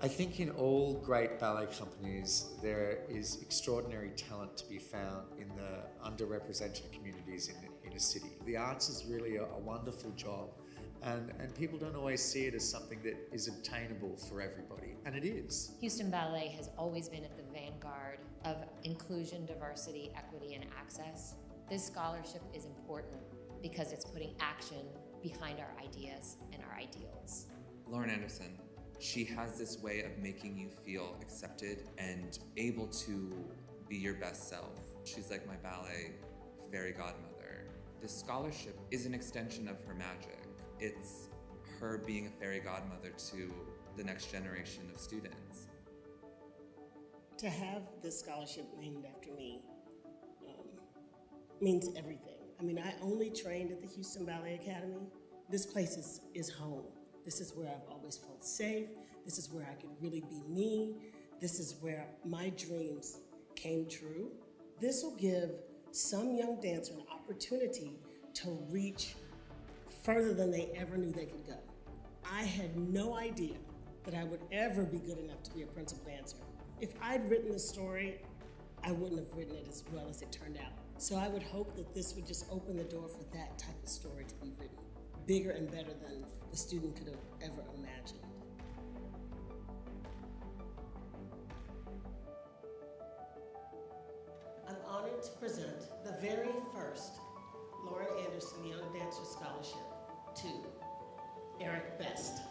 I think in all great ballet companies there is extraordinary talent to be found in the underrepresented communities in a city. The arts is really a wonderful job, and people don't always see it as something that is obtainable for everybody, and it is. Houston Ballet has always been at the vanguard of inclusion, diversity, equity, and access. This scholarship is important because it's putting action behind our ideas and our ideals. Lauren Anderson, she has this way of making you feel accepted and able to be your best self. She's like my ballet fairy godmother. This scholarship is an extension of her magic. It's her being a fairy godmother to the next generation of students. To have this scholarship named after me means everything. I mean, I only trained at the Houston Ballet Academy. This place is home. This is where I've always felt safe. This is where I could really be me. This is where my dreams came true. This will give some young dancer an opportunity to reach further than they ever knew they could go. I had no idea that I would ever be good enough to be a principal dancer. If I'd written the story, I wouldn't have written it as well as it turned out. So I would hope that this would just open the door for that type of story to be written, bigger and better than the student could have ever imagined. I'm honored to present the very first Lauren Anderson Young Dancer Scholarship to Eric Best.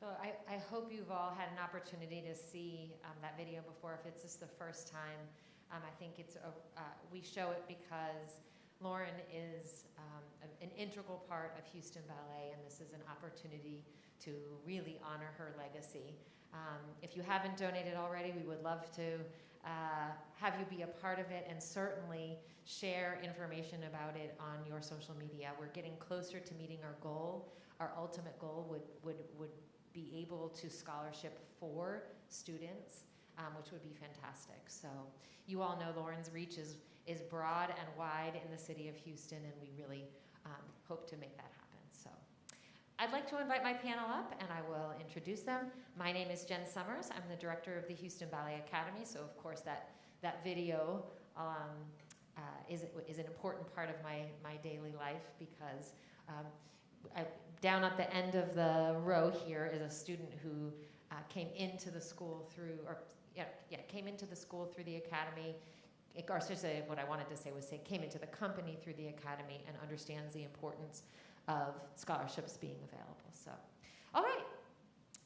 So I hope you've all had an opportunity to see that video before. If it's just the first time, I think it's we show it because Lauren is an integral part of Houston Ballet, and this is an opportunity to really honor her legacy. If you haven't donated already, we would love to have you be a part of it, and certainly share information about it on your social media. We're getting closer to meeting our goal. Our ultimate goal would be able to scholarship for students, which would be fantastic. So you all know Lauren's reach is broad and wide in the city of Houston, and we really hope to make that happen. So I'd like to invite my panel up, and I will introduce them. My name is Jen Summers. I'm the director of the Houston Ballet Academy, so of course that video is an important part of my daily life, because down at the end of the row here is a student who came into the school through, came into the school through the academy. Or what I wanted to say was came into the company through the academy and understands the importance of scholarships being available. So, all right,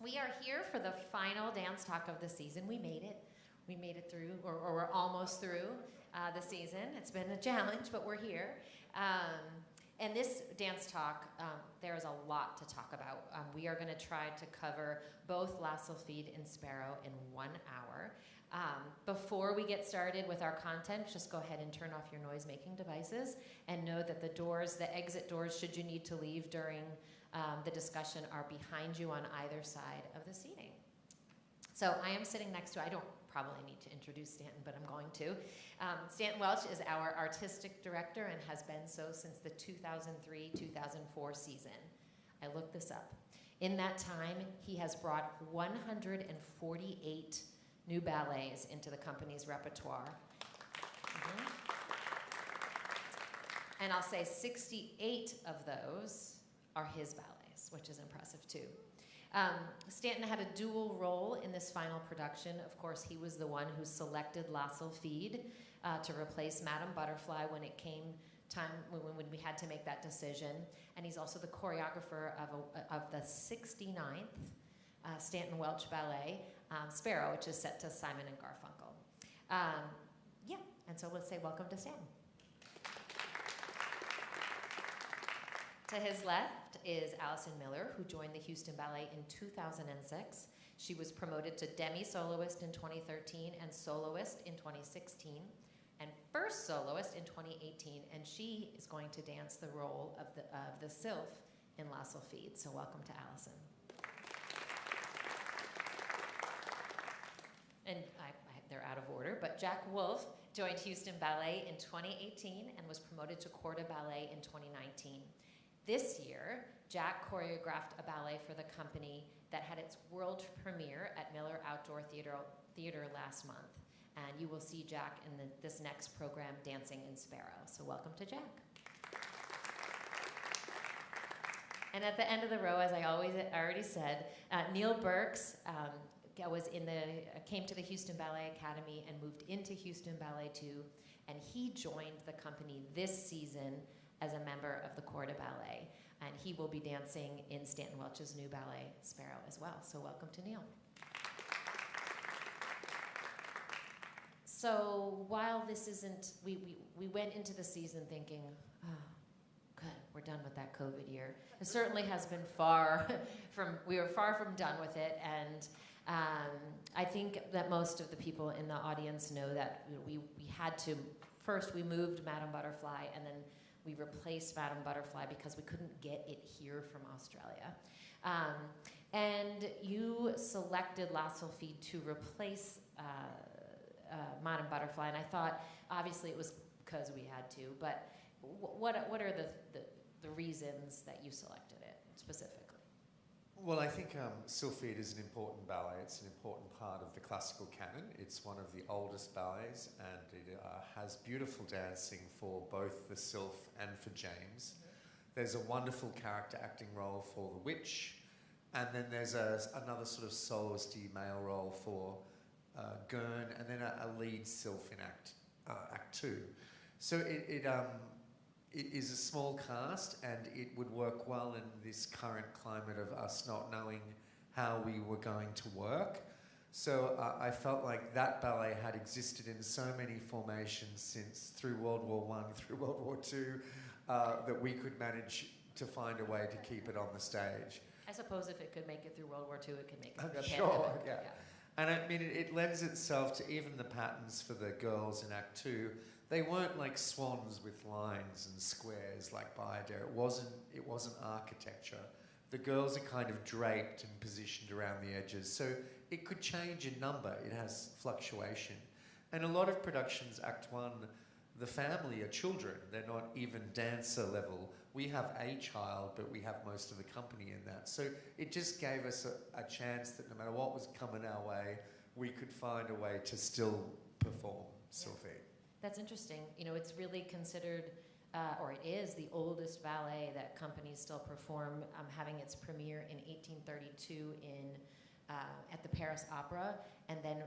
we are here for the final dance talk of the season. We made it. We made it through, or we're almost through the season. It's been a challenge, but we're here. And this dance talk, there is a lot to talk about. We are going to try to cover both La Sylphide and Sparrow in 1 hour. Before we get started with our content, just go ahead and turn off your noise-making devices, and know that the exit doors, should you need to leave during the discussion, are behind you on either side of the seating. So I am sitting next to, I don't probably need to introduce Stanton, but I'm going to. Stanton Welch is our artistic director and has been so since the 2003-2004 season. I looked this up. In that time, he has brought 148 new ballets into the company's repertoire. And I'll say 68 of those are his ballets, which is impressive too. Stanton had a dual role in this final production. Of course, he was the one who selected La Sylphide to replace Madame Butterfly when it came time, when we had to make that decision. And he's also the choreographer of the 69th Stanton Welch ballet, Sparrow, which is set to Simon and Garfunkel. And so let's say welcome to Stanton. To his left is Allison Miller, who joined the Houston Ballet in 2006. She was promoted to demi-soloist in 2013 and soloist in 2016 and first soloist in 2018, and she is going to dance the role of the Sylph in La Sylphide. So welcome to Allison. And they're out of order, but Jack Wolfe joined Houston Ballet in 2018 and was promoted to Corps de Ballet in 2019. This year, Jack choreographed a ballet for the company that had its world premiere at Miller Outdoor Theater last month. And you will see Jack in this next program, Dancing in Sparrow. So welcome to Jack. And at the end of the row, as I already said, Neil Burks came to the Houston Ballet Academy and moved into Houston Ballet too, and he joined the company this season as a member of the Corps de Ballet, and he will be dancing in Stanton Welch's new ballet, Sparrow, as well. So welcome to Neil. So while this isn't, we went into the season thinking, oh, good, we're done with that COVID year. It certainly has been we are far from done with it, and I think that most of the people in the audience know that we had to, first we moved Madame Butterfly, and then we replaced Madame Butterfly because we couldn't get it here from Australia. And you selected La Sylphide to replace Madame Butterfly, and I thought, obviously it was because we had to, but what are the reasons that you selected it specifically? Well, I think Sylphide is an important ballet. It's an important part of the classical canon. It's one of the oldest ballets, and it has beautiful dancing for both the Sylph and for James. There's a wonderful character acting role for the witch, and then there's another sort of soloisty male role for Gurn, and then a lead Sylph in Act 2. So it is a small cast, and it would work well in this current climate of us not knowing how we were going to work. So I felt like that ballet had existed in so many formations through World War I, through World War II, that we could manage to find a way to keep it on the stage. I suppose if it could make it through World War II, it could make it through a sure, pandemic. yeah. And I mean, it lends itself to even the patterns for the girls in Act 2. They weren't like swans with lines and squares like Bayadere. It wasn't architecture. The girls are kind of draped and positioned around the edges. So it could change in number. It has fluctuation. And a lot of productions, Act 1, the family are children. They're not even dancer level. We have a child, but we have most of the company in that. So it just gave us a chance that no matter what was coming our way, we could find a way to still perform Sylphide. That's interesting. You know, it's really considered, or it is the oldest ballet that companies still perform, having its premiere in 1832 at the Paris Opera, and then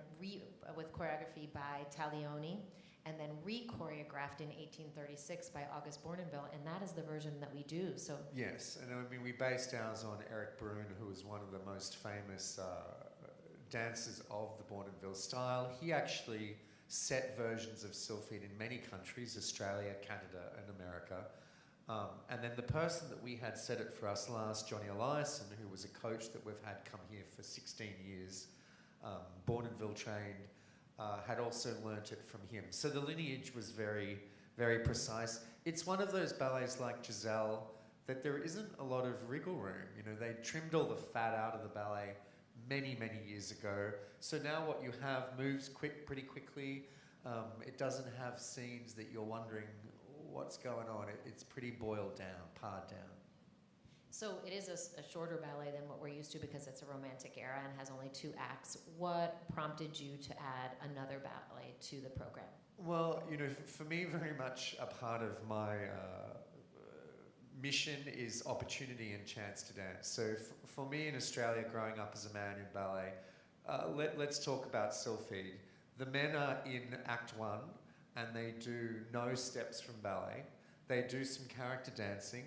with choreography by Taglioni, and then re-choreographed in 1836 by August Bournonville, and that is the version that we do. So yes, and I mean, we based ours on Eric Brun, who was one of the most famous dancers of the Bournonville style. He actually set versions of Sylphide in many countries, Australia, Canada, and America. And then the person that we had set it for us last, Johnny Allison, who was a coach that we've had come here for 16 years, Bourneville trained, had also learnt it from him. So the lineage was very, very precise. It's one of those ballets like Giselle that there isn't a lot of wriggle room. You know, they trimmed all the fat out of the ballet many, many years ago. So now what you have moves pretty quickly. It doesn't have scenes that you're wondering what's going on. It's pretty boiled down, pared down. So it is a shorter ballet than what we're used to because it's a romantic era and has only 2 acts. What prompted you to add another ballet to the program? Well, you know, for me, very much a part of my mission is opportunity and chance to dance. So for me in Australia, growing up as a man in ballet, let's talk about Sylphide. The men are in Act 1 and they do no steps from ballet. They do some character dancing.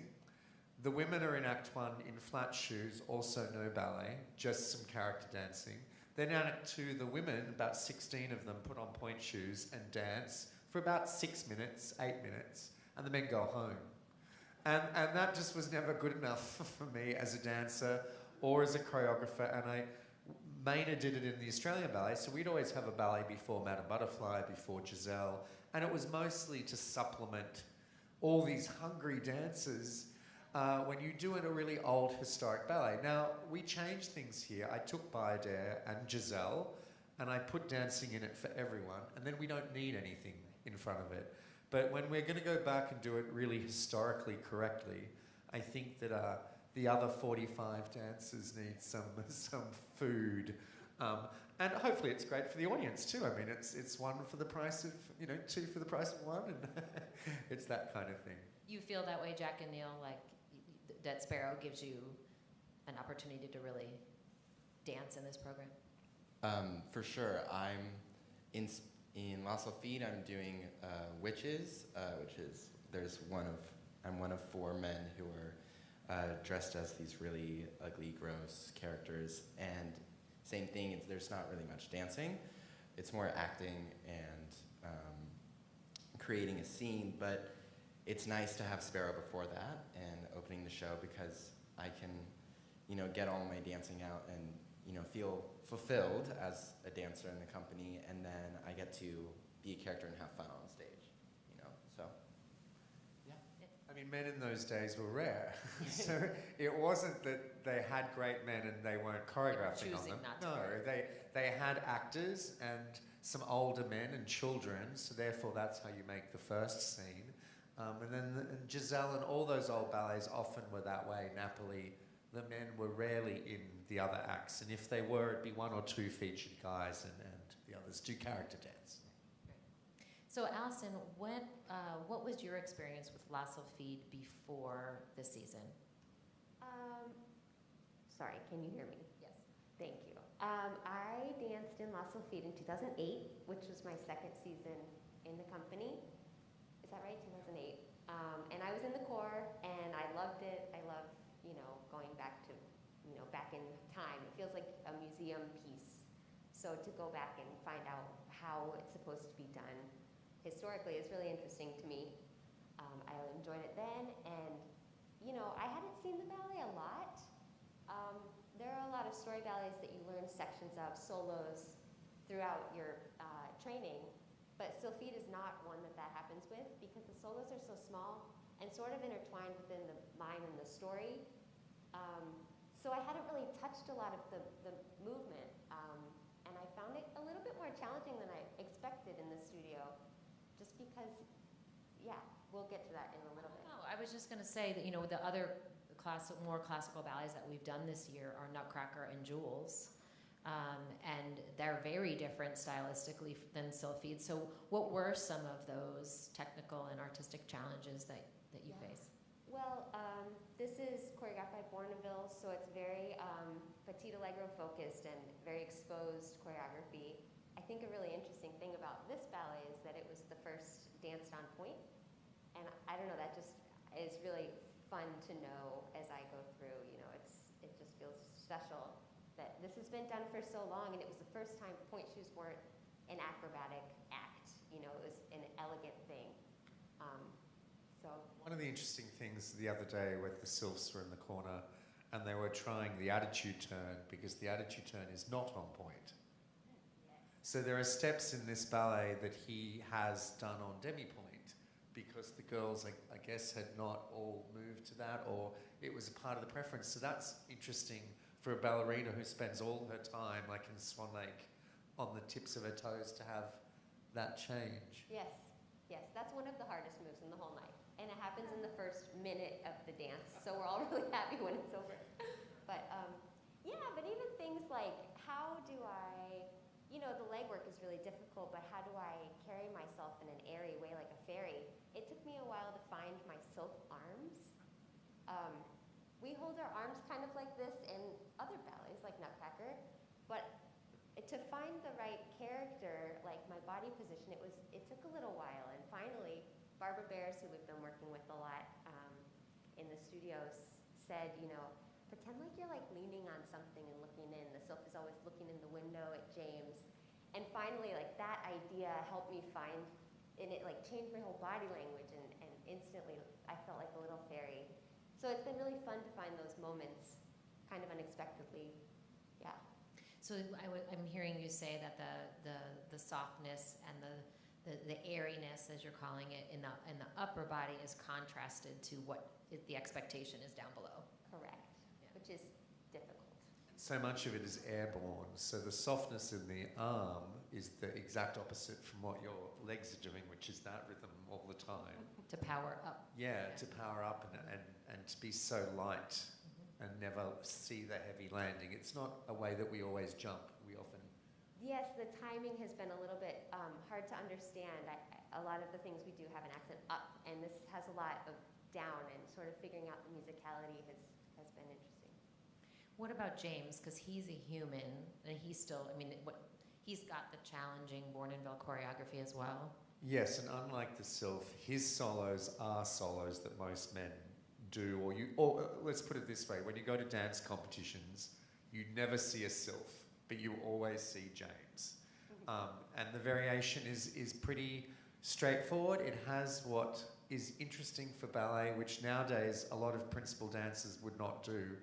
The women are in Act 1 in flat shoes, also no ballet, just some character dancing. Then in Act 2, the women, about 16 of them, put on point shoes and dance for about 6 minutes, 8 minutes, and the men go home. And that just was never good enough for me as a dancer or as a choreographer, and Maynard did it in the Australian Ballet, so we'd always have a ballet before Madame Butterfly, before Giselle, and it was mostly to supplement all these hungry dancers when you do in a really old historic ballet. Now, we changed things here. I took Bayadère and Giselle, and I put dancing in it for everyone, and then we don't need anything in front of it. But when we're going to go back and do it really historically correctly, I think that the other 45 dancers need some food. And hopefully it's great for the audience too. I mean, it's one for the price of, two for the price of one, and it's that kind of thing. You feel that way, Jack and Neil, like that Sparrow gives you an opportunity to really dance in this program? For sure. I'm in La Sylphide, I'm doing Witches, I'm one of 4 men who are dressed as these really ugly, gross characters, and same thing, there's not really much dancing. It's more acting and creating a scene, but it's nice to have Sparrow before that and opening the show because I can, get all my dancing out and, feel fulfilled as a dancer in the company, and then I get to be a character and have fun on stage, so, yeah. I mean, men in those days were rare. So it wasn't that they had great men and they weren't choreographing on them. No, they had actors and some older men and children, so therefore that's how you make the first scene. And then Giselle and all those old ballets often were that way. Napoli, the men were rarely in the other acts, and if they were, it'd be 1 or 2 featured guys, and the others do character dance. So Allison, what was your experience with La Sylphide before the season? Sorry, can you hear me? Yes. Thank you. I danced in La Sylphide in 2008, which was my 2nd season in the company. Is that right? 2008. And I was in the corps, and I loved it. I love, going back to, back in time. It feels like a museum piece. So to go back and find out how it's supposed to be done historically is really interesting to me. I enjoyed it then, and, I hadn't seen the ballet a lot. There are a lot of story ballets that you learn sections of, solos, throughout your training. But Sylphide is not one that happens with because the solos are so small and sort of intertwined within the mime and the story. So I hadn't really touched a lot of the movement, and I found it a little bit more challenging than I expected in the studio, just because, yeah, we'll get to that in a little bit. No, I was just going to say that, the other more classical ballets that we've done this year are Nutcracker and Jules. And they're very different stylistically than Sylphide. So what were some of those technical and artistic challenges that you face? Well, this is choreographed by Bourneville, so it's very petit allegro focused and very exposed choreography. I think a really interesting thing about this ballet is that it was the first danced on point. And I don't know, that just is really fun to know as I go through, it just feels special that this has been done for so long, and it was the first time point shoes weren't an acrobatic act. It was an elegant thing. One of the interesting things the other day with the Sylphs were in the corner, and they were trying the attitude turn because the attitude turn is not on point. So there are steps in this ballet that he has done on demi-point because the girls, I guess, had not all moved to that, or it was a part of the preference. So that's interesting for a ballerina who spends all her time, like in Swan Lake, on the tips of her toes to have that change. Yes, that's one of the hardest moves in the whole night. And it happens in the first minute of the dance, so we're all really happy when it's over. But but even things like how do I, the legwork is really difficult, but how do I carry myself in an airy way like a fairy? It took me a while to find my Sylph arms. We hold our arms kind of like this in other ballets, like Nutcracker, but to find the right character, like my body position, it took a little while, and finally, Barbara Bears, who we've been working with a lot in the studios, said, pretend like you're like leaning on something and looking in. The Sylph is always looking in the window at James. And finally, like that idea helped me find, and it like changed my whole body language, and instantly I felt like a little fairy. So it's been really fun to find those moments kind of unexpectedly, yeah. So I'm hearing you say that the softness and the airiness, as you're calling it, in the upper body is contrasted to what the expectation is down below. Correct, which is difficult. So much of it is airborne. So the softness in the arm is the exact opposite from what your legs are doing, which is that rhythm all the time. To power up. Yeah, to power up and to be so light and never see the heavy landing. It's not a way that we always jump. We often... Yes, the timing has been a little bit hard to understand. A lot of the things we do have an accent up, and this has a lot of down, and sort of figuring out the musicality has been interesting. What about James? Because he's a human, and he's still, I mean, he's got the challenging Bournonville choreography as well. Yes, and unlike the Sylph, his solos are solos that most men do, or let's put it this way, when you go to dance competitions, you never see a Sylph, but you always see James. And the variation is pretty straightforward. It has what is interesting for ballet, which nowadays a lot of principal dancers would not do,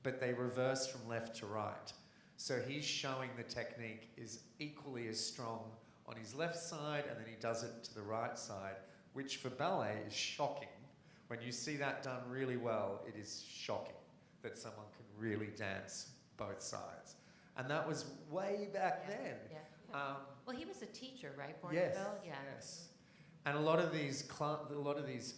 but they reverse from left to right. So he's showing the technique is equally as strong on his left side, and then he does it to the right side, which for ballet is shocking. When you see that done really well, it is shocking that someone can really dance both sides. And that was way back then. Yeah. Well, he was a teacher, right, Bourneville? Yes, yeah. yes. And a lot of these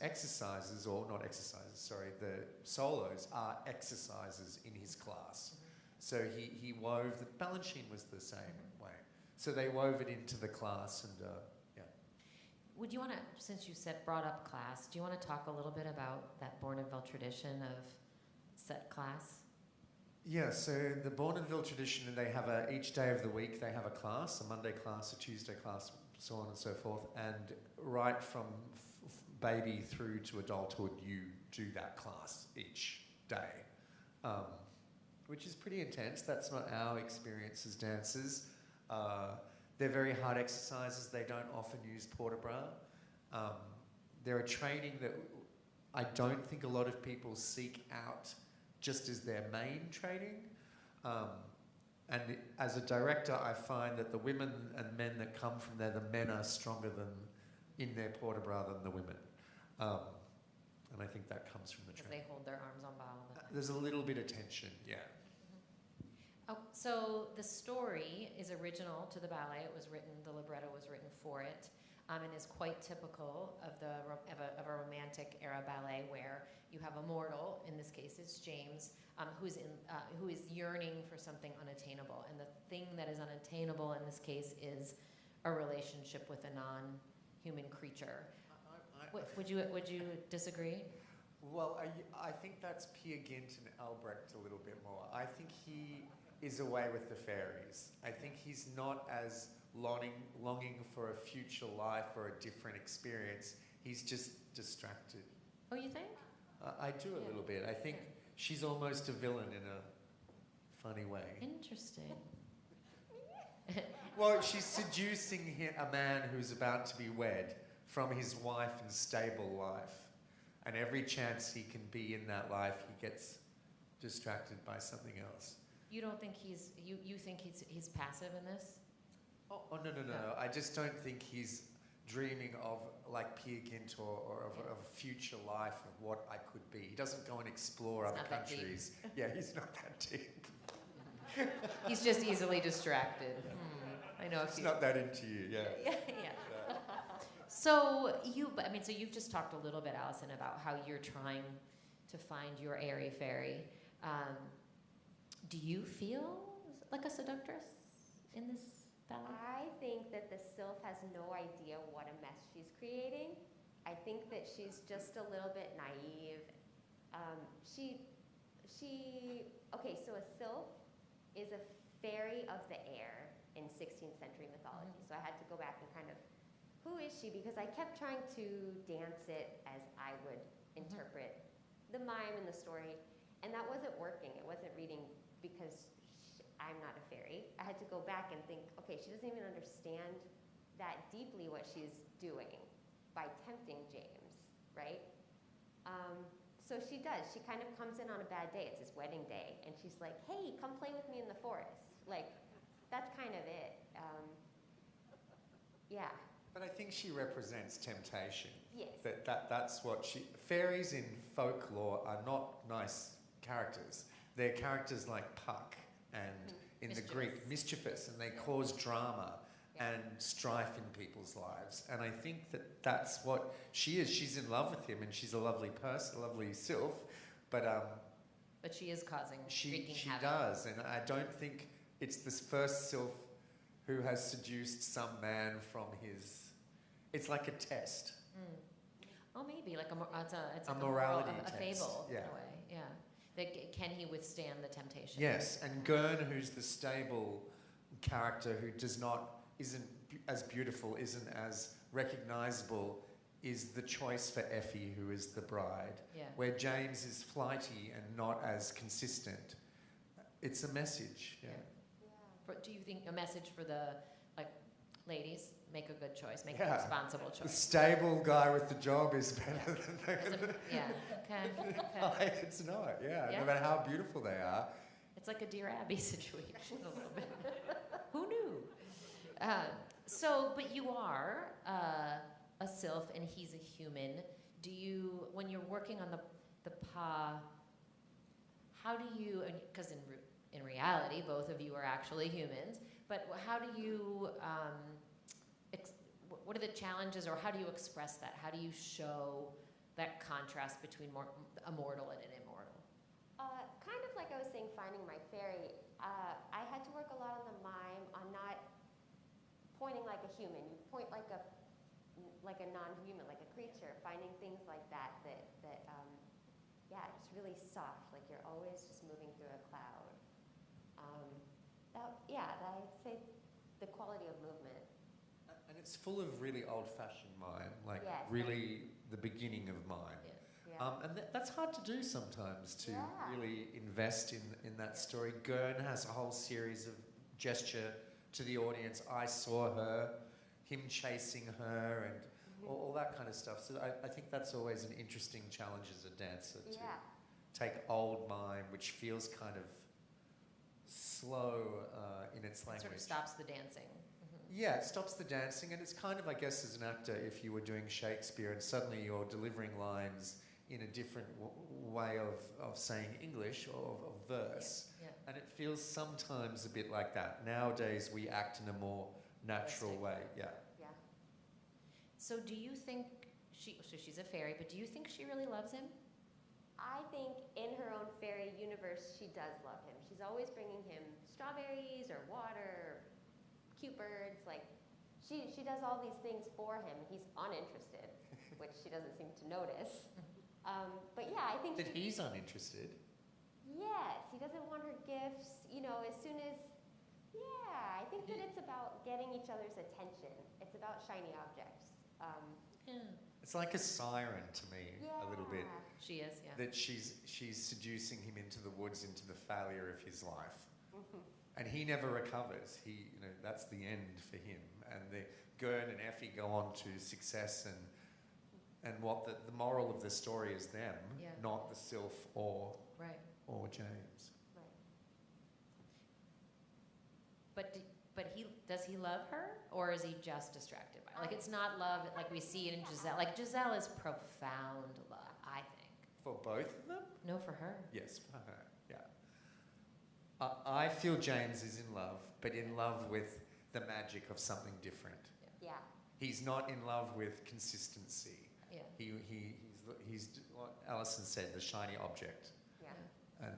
exercises, or not exercises, sorry, the solos are exercises in his class. So he wove, the Balanchine was the same way. So they wove it into the class, and yeah. Would you want to, since you brought up class, do you want to talk a little bit about that Bourneville tradition of set class? Yeah, so the Bourneville tradition, they have each day of the week they have a class, a Monday class, a Tuesday class, so on and so forth, and right from baby through to adulthood, you do that class each day, which is pretty intense. That's not our experience as dancers. They're very hard exercises. They don't often use port de bras. They're a training that I don't think a lot of people seek out just as their main training. And as a director, I find that the women and men that come from there, the men are stronger in their port de bras than the women. And I think that comes from the training. They hold their arms on bottom. There's a little bit of tension, yeah. Oh, so the story is original to the ballet. It was written, the libretto was written for it, and is quite typical of a romantic era ballet where you have Immortal, in this case it's James, who is yearning for something unattainable, and the thing that is unattainable in this case is a relationship with a non-human creature. Would you disagree? Well, I think that's Peer Gynt and Albrecht a little bit more. I think he is away with the fairies. I think he's not as longing for a future life or a different experience. He's just distracted. Oh, you think? I do a little bit. I think she's almost a villain in a funny way. Interesting. Well, she's seducing a man who's about to be wed from his wife and stable life. And every chance he can be in that life, he gets distracted by something else. You don't think you think he's passive in this? Oh, no. I just don't think he's dreaming of like Peer Gynt or of a future life of what I could be. He doesn't go and explore other countries. Yeah, he's not that deep. He's just easily distracted. I know. It's not that into you, yeah. Yeah. So you've just talked a little bit, Allison, about how you're trying to find your airy fairy. Do you feel like a seductress in this ballet? I think that the Sylph has no idea what a mess she's creating. I think that she's just a little bit naive. Okay, so a Sylph is a fairy of the air in 16th century mythology. So I had to go back and kind of, who is she? Because I kept trying to dance it as I would interpret the mime and the story, and that wasn't working. It wasn't reading because I'm not a fairy. I had to go back and think, okay, she doesn't even understand that deeply what she's doing by tempting James, right? So she does. She kind of comes in on a bad day. It's his wedding day, and she's like, hey, come play with me in the forest. Like, that's kind of it. Yeah. But I think she represents temptation. Yes. That's what fairies in folklore are not nice characters. They're characters like Puck and in the Greek, mischievous, and they cause drama and strife in people's lives. And I think that's what she is. She's in love with him, and she's a lovely person, a lovely Sylph, but she is causing she havoc. does, and I don't think it's this first Sylph who has seduced some man from his. It's like a test. Oh, maybe like it's a like morality a test. fable Yeah. in a way. Yeah. Can he withstand the temptation? Yes, and Gurn, who's the stable character who isn't as beautiful, isn't as recognisable, is the choice for Effie, who is the bride. Yeah. Where James is flighty and not as consistent. It's a message. Yeah. Do you think a message for the ladies? Make a good choice. Make a responsible The choice. stable guy with the job is better than the. Yeah. Okay. It's not. Yeah. Yeah. No matter how beautiful they are. It's like a Dear Abby situation a little bit. Who knew? But you are a Sylph, and he's a human. When you're working on the pas, how do you? Because in reality, both of you are actually humans. But how do you? What are the challenges, or how do you express that? How do you show that contrast between a mortal and an immortal? Kind of like I was saying, finding my fairy. I had to work a lot on the mime, on not pointing like a human. You point like a non-human, like a creature. Finding things like that just really soft. Like you're always just moving through a cloud. I'd say the quality of movement. And it's full of really old-fashioned mime, really the beginning of mime. Yeah. And that's hard to do sometimes, to really invest in that story. Gurn has a whole series of gesture to the audience. I saw her, him chasing her, and all that kind of stuff. So I think that's always an interesting challenge as a dancer, to take old mime, which feels kind of slow in its language. It sort of stops the dancing. Yeah, it stops the dancing, and it's kind of, I guess, as an actor, if you were doing Shakespeare and suddenly you're delivering lines in a different way of saying English or of verse. Yeah. And it feels sometimes a bit like that. Nowadays, we act in a more natural way. Yeah. So do you think she's a fairy, but do you think she really loves him? I think in her own fairy universe, she does love him. She's always bringing him strawberries or water, cute birds. Like, she does all these things for him. He's uninterested, which she doesn't seem to notice. But yeah, I think that he's uninterested. Yes, he doesn't want her gifts. As soon as I think that it's about getting each other's attention. It's about shiny objects. It's like a siren to me, a little bit. She is, yeah. That she's seducing him into the woods, into the failure of his life. And he never recovers. That's the end for him. And the Gurn and Effie go on to success, and what the moral of the story is them, not the Sylph or James. Right. Does he love her, or is he just distracted by her? Like, it's not love like we see it in Giselle. Like, Giselle is profound love, I think. For both of them? No, for her. Yes, for her, yeah. I feel James is in love, but in love with the magic of something different. Yeah. He's not in love with consistency. Yeah. He's what Allison said, the shiny object. Yeah. And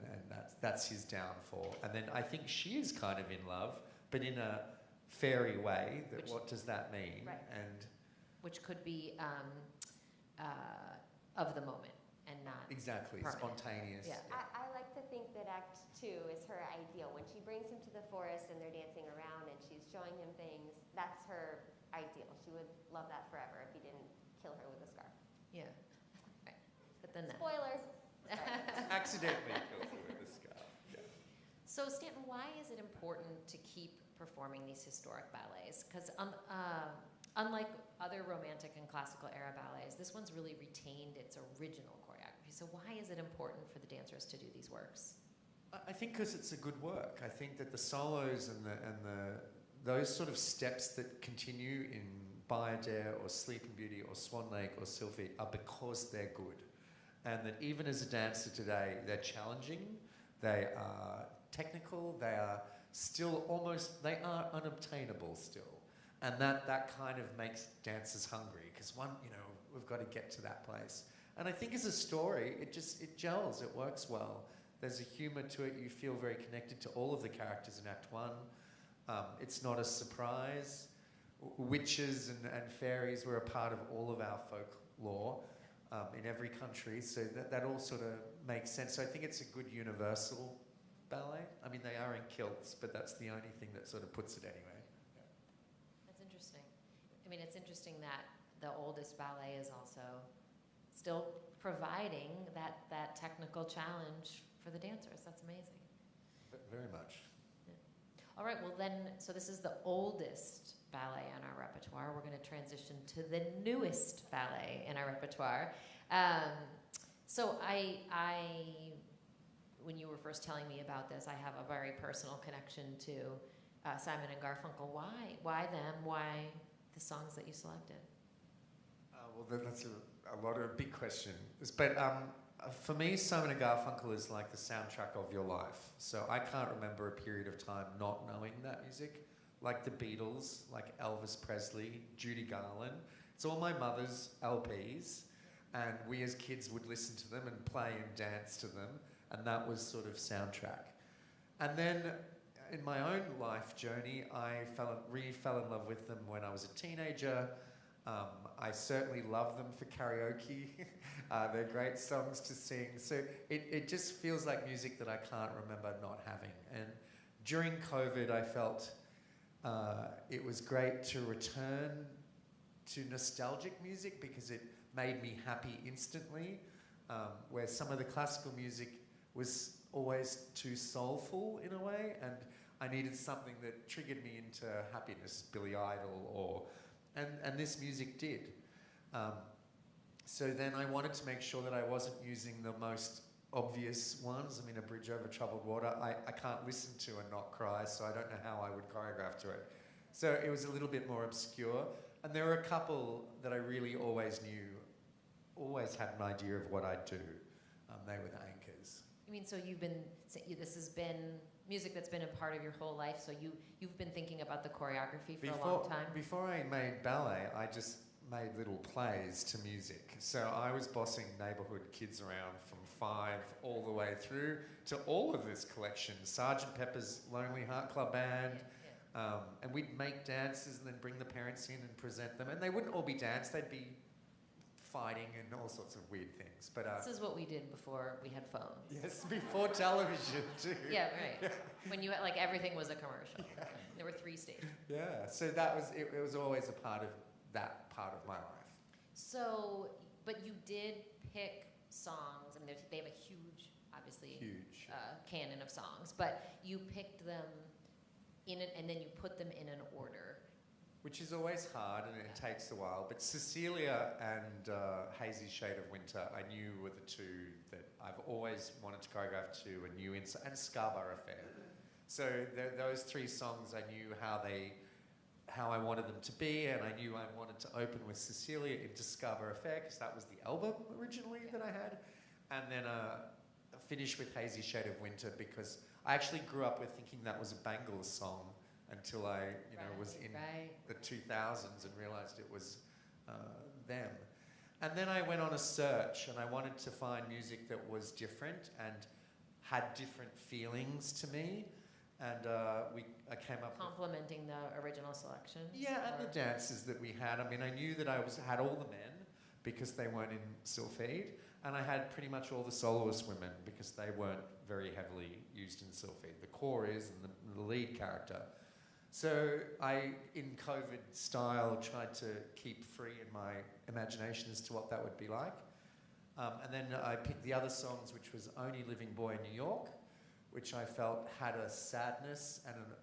that's his downfall. And then I think she is kind of in love, but in a fairy way. What does that mean? Right. And which could be of the moment and not exactly permanent. Spontaneous. Yeah. I like to think that Act 2 is her ideal. When she brings him to the forest and they're dancing around and she's showing him things, that's her ideal. She would love that forever if he didn't kill her with a scarf. Yeah. Right. But then that. Spoiler. Accidentally kills her with a scarf. Yeah. So Stanton, why is it important to keep performing these historic ballets? Because unlike other romantic and classical era ballets, this one's really retained its original choreography. So why is it important for the dancers to do these works? I think because it's a good work. I think that the solos and those sort of steps that continue in Bayadere or Sleeping Beauty or Swan Lake or Sylphide are because they're good. And that even as a dancer today, they're challenging, they are technical, they are still almost, they are unobtainable still. And that kind of makes dancers hungry, because we've got to get to that place. And I think as a story, it gels, it works well. There's a humour to it, you feel very connected to all of the characters in Act 1. It's not a surprise. Witches and fairies were a part of all of our folklore in every country, so that all sort of makes sense. So I think it's a good universal ballet. I mean, they are in kilts, but that's the only thing that sort of puts it anyway. Yeah. That's interesting. I mean, it's interesting that the oldest ballet is also still providing that technical challenge for the dancers. That's amazing. Very much. Yeah. All right, well then, so this is the oldest ballet in our repertoire. We're going to transition to the newest ballet in our repertoire. So when you were first telling me about this, I have a very personal connection to Simon and Garfunkel. Why them? Why the songs that you selected? Well, that's a big question. But for me, Simon and Garfunkel is like the soundtrack of your life. So I can't remember a period of time not knowing that music. Like the Beatles, like Elvis Presley, Judy Garland. It's all my mother's LPs, and we as kids would listen to them and play and dance to them, and that was sort of soundtrack. And then in my own life journey, I really fell in love with them when I was a teenager. I certainly love them for karaoke. They're great songs to sing. So it just feels like music that I can't remember not having. And during COVID, I felt it was great to return to nostalgic music because it made me happy instantly, where some of the classical music was always too soulful in a way, and I needed something that triggered me into happiness, Billy Idol, and this music did. So then I wanted to make sure that I wasn't using the most obvious ones. I mean, A Bridge Over Troubled Water, I can't listen to and not cry, so I don't know how I would choreograph to it. So it was a little bit more obscure. And there were a couple that I really always knew, always had an idea of what I'd do. They were the anchors. I mean, so this has been music that's been a part of your whole life, so you've been thinking about the choreography for a long time? Before I made ballet, I just made little plays to music. So I was bossing neighbourhood kids around from 5 all the way through to all of this collection. Sgt. Pepper's Lonely Heart Club Band. Yeah. And we'd make dances and then bring the parents in and present them. And they wouldn't all be dance, they'd be fighting and all sorts of weird things. But this is what we did before we had phones. Yes, before television too. Yeah, right. Yeah. When you like everything was a commercial. Yeah. There were 3 stages. Yeah, so that was it was always a part of that part of my life. So, but you did pick songs. I mean, they have a huge, obviously, canon of songs. But you picked them and then you put them in an order. Which is always hard and it takes a while. But Cecilia and Hazy Shade of Winter, I knew were the two that I've always wanted to choreograph to, and Scarborough Fair. So those 3 songs, I knew how I wanted them to be, and I knew I wanted to open with Cecilia into Scarborough Fair because that was the album originally that I had, and then finish with Hazy Shade of Winter because I actually grew up with thinking that was a Bangles song until I was in the 2000s and realised it was them. And then I went on a search and I wanted to find music that was different and had different feelings to me. And I came up complementing the original selection. Yeah, and the dances that we had. I mean, I knew that had all the men because they weren't in Sylphide, and I had pretty much all the soloist women because they weren't very heavily used in Sylphide. The core is, and the lead character. So I, in COVID style, tried to keep free in my imagination as to what that would be like. And then I picked the other songs, which was Only Living Boy in New York, which I felt had a sadness and an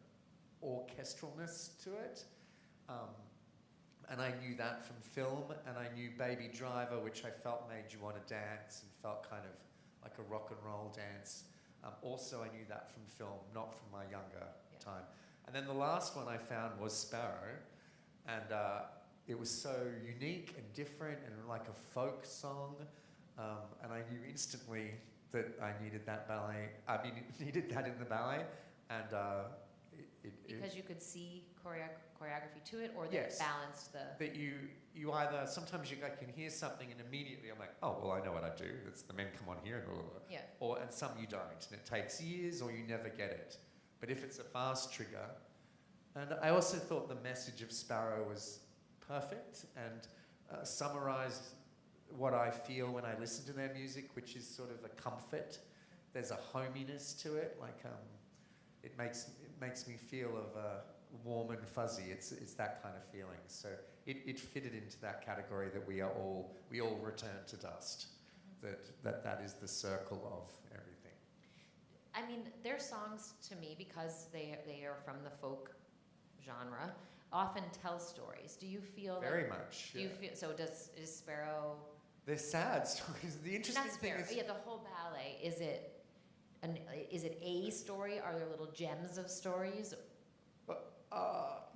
orchestralness to it. And I knew that from film, and I knew Baby Driver, which I felt made you want to dance and felt kind of like a rock and roll dance. Also, I knew that from film, not from my younger time. And then the last one I found was Sparrow, and it was so unique and different and like a folk song, and I knew instantly that I needed that ballet. I mean, needed that in the ballet, and because you could see choreography to it, or that yes, it balanced the. That you either sometimes I can hear something and immediately I'm like, oh well, I know what I do. It's the men come on here, and blah, blah, blah. Yeah. Or and some you don't, and it takes years, or you never get it. But if it's a fast trigger, and I also thought the message of Sparrow was perfect and summarized what I feel when I listen to their music, which is sort of a comfort. There's a hominess to it, like it makes me feel of warm and fuzzy. It's that kind of feeling. So it fitted into that category that we all return to dust. That is the circle of everything. I mean, their songs to me, because they are from the folk genre, often tell stories. Do you feel very much? Do you feel so? Is Sparrow? They're sad stories. The interesting Not Sparrow. thing is, yeah, the whole ballet. Is it a story? Are there little gems of stories?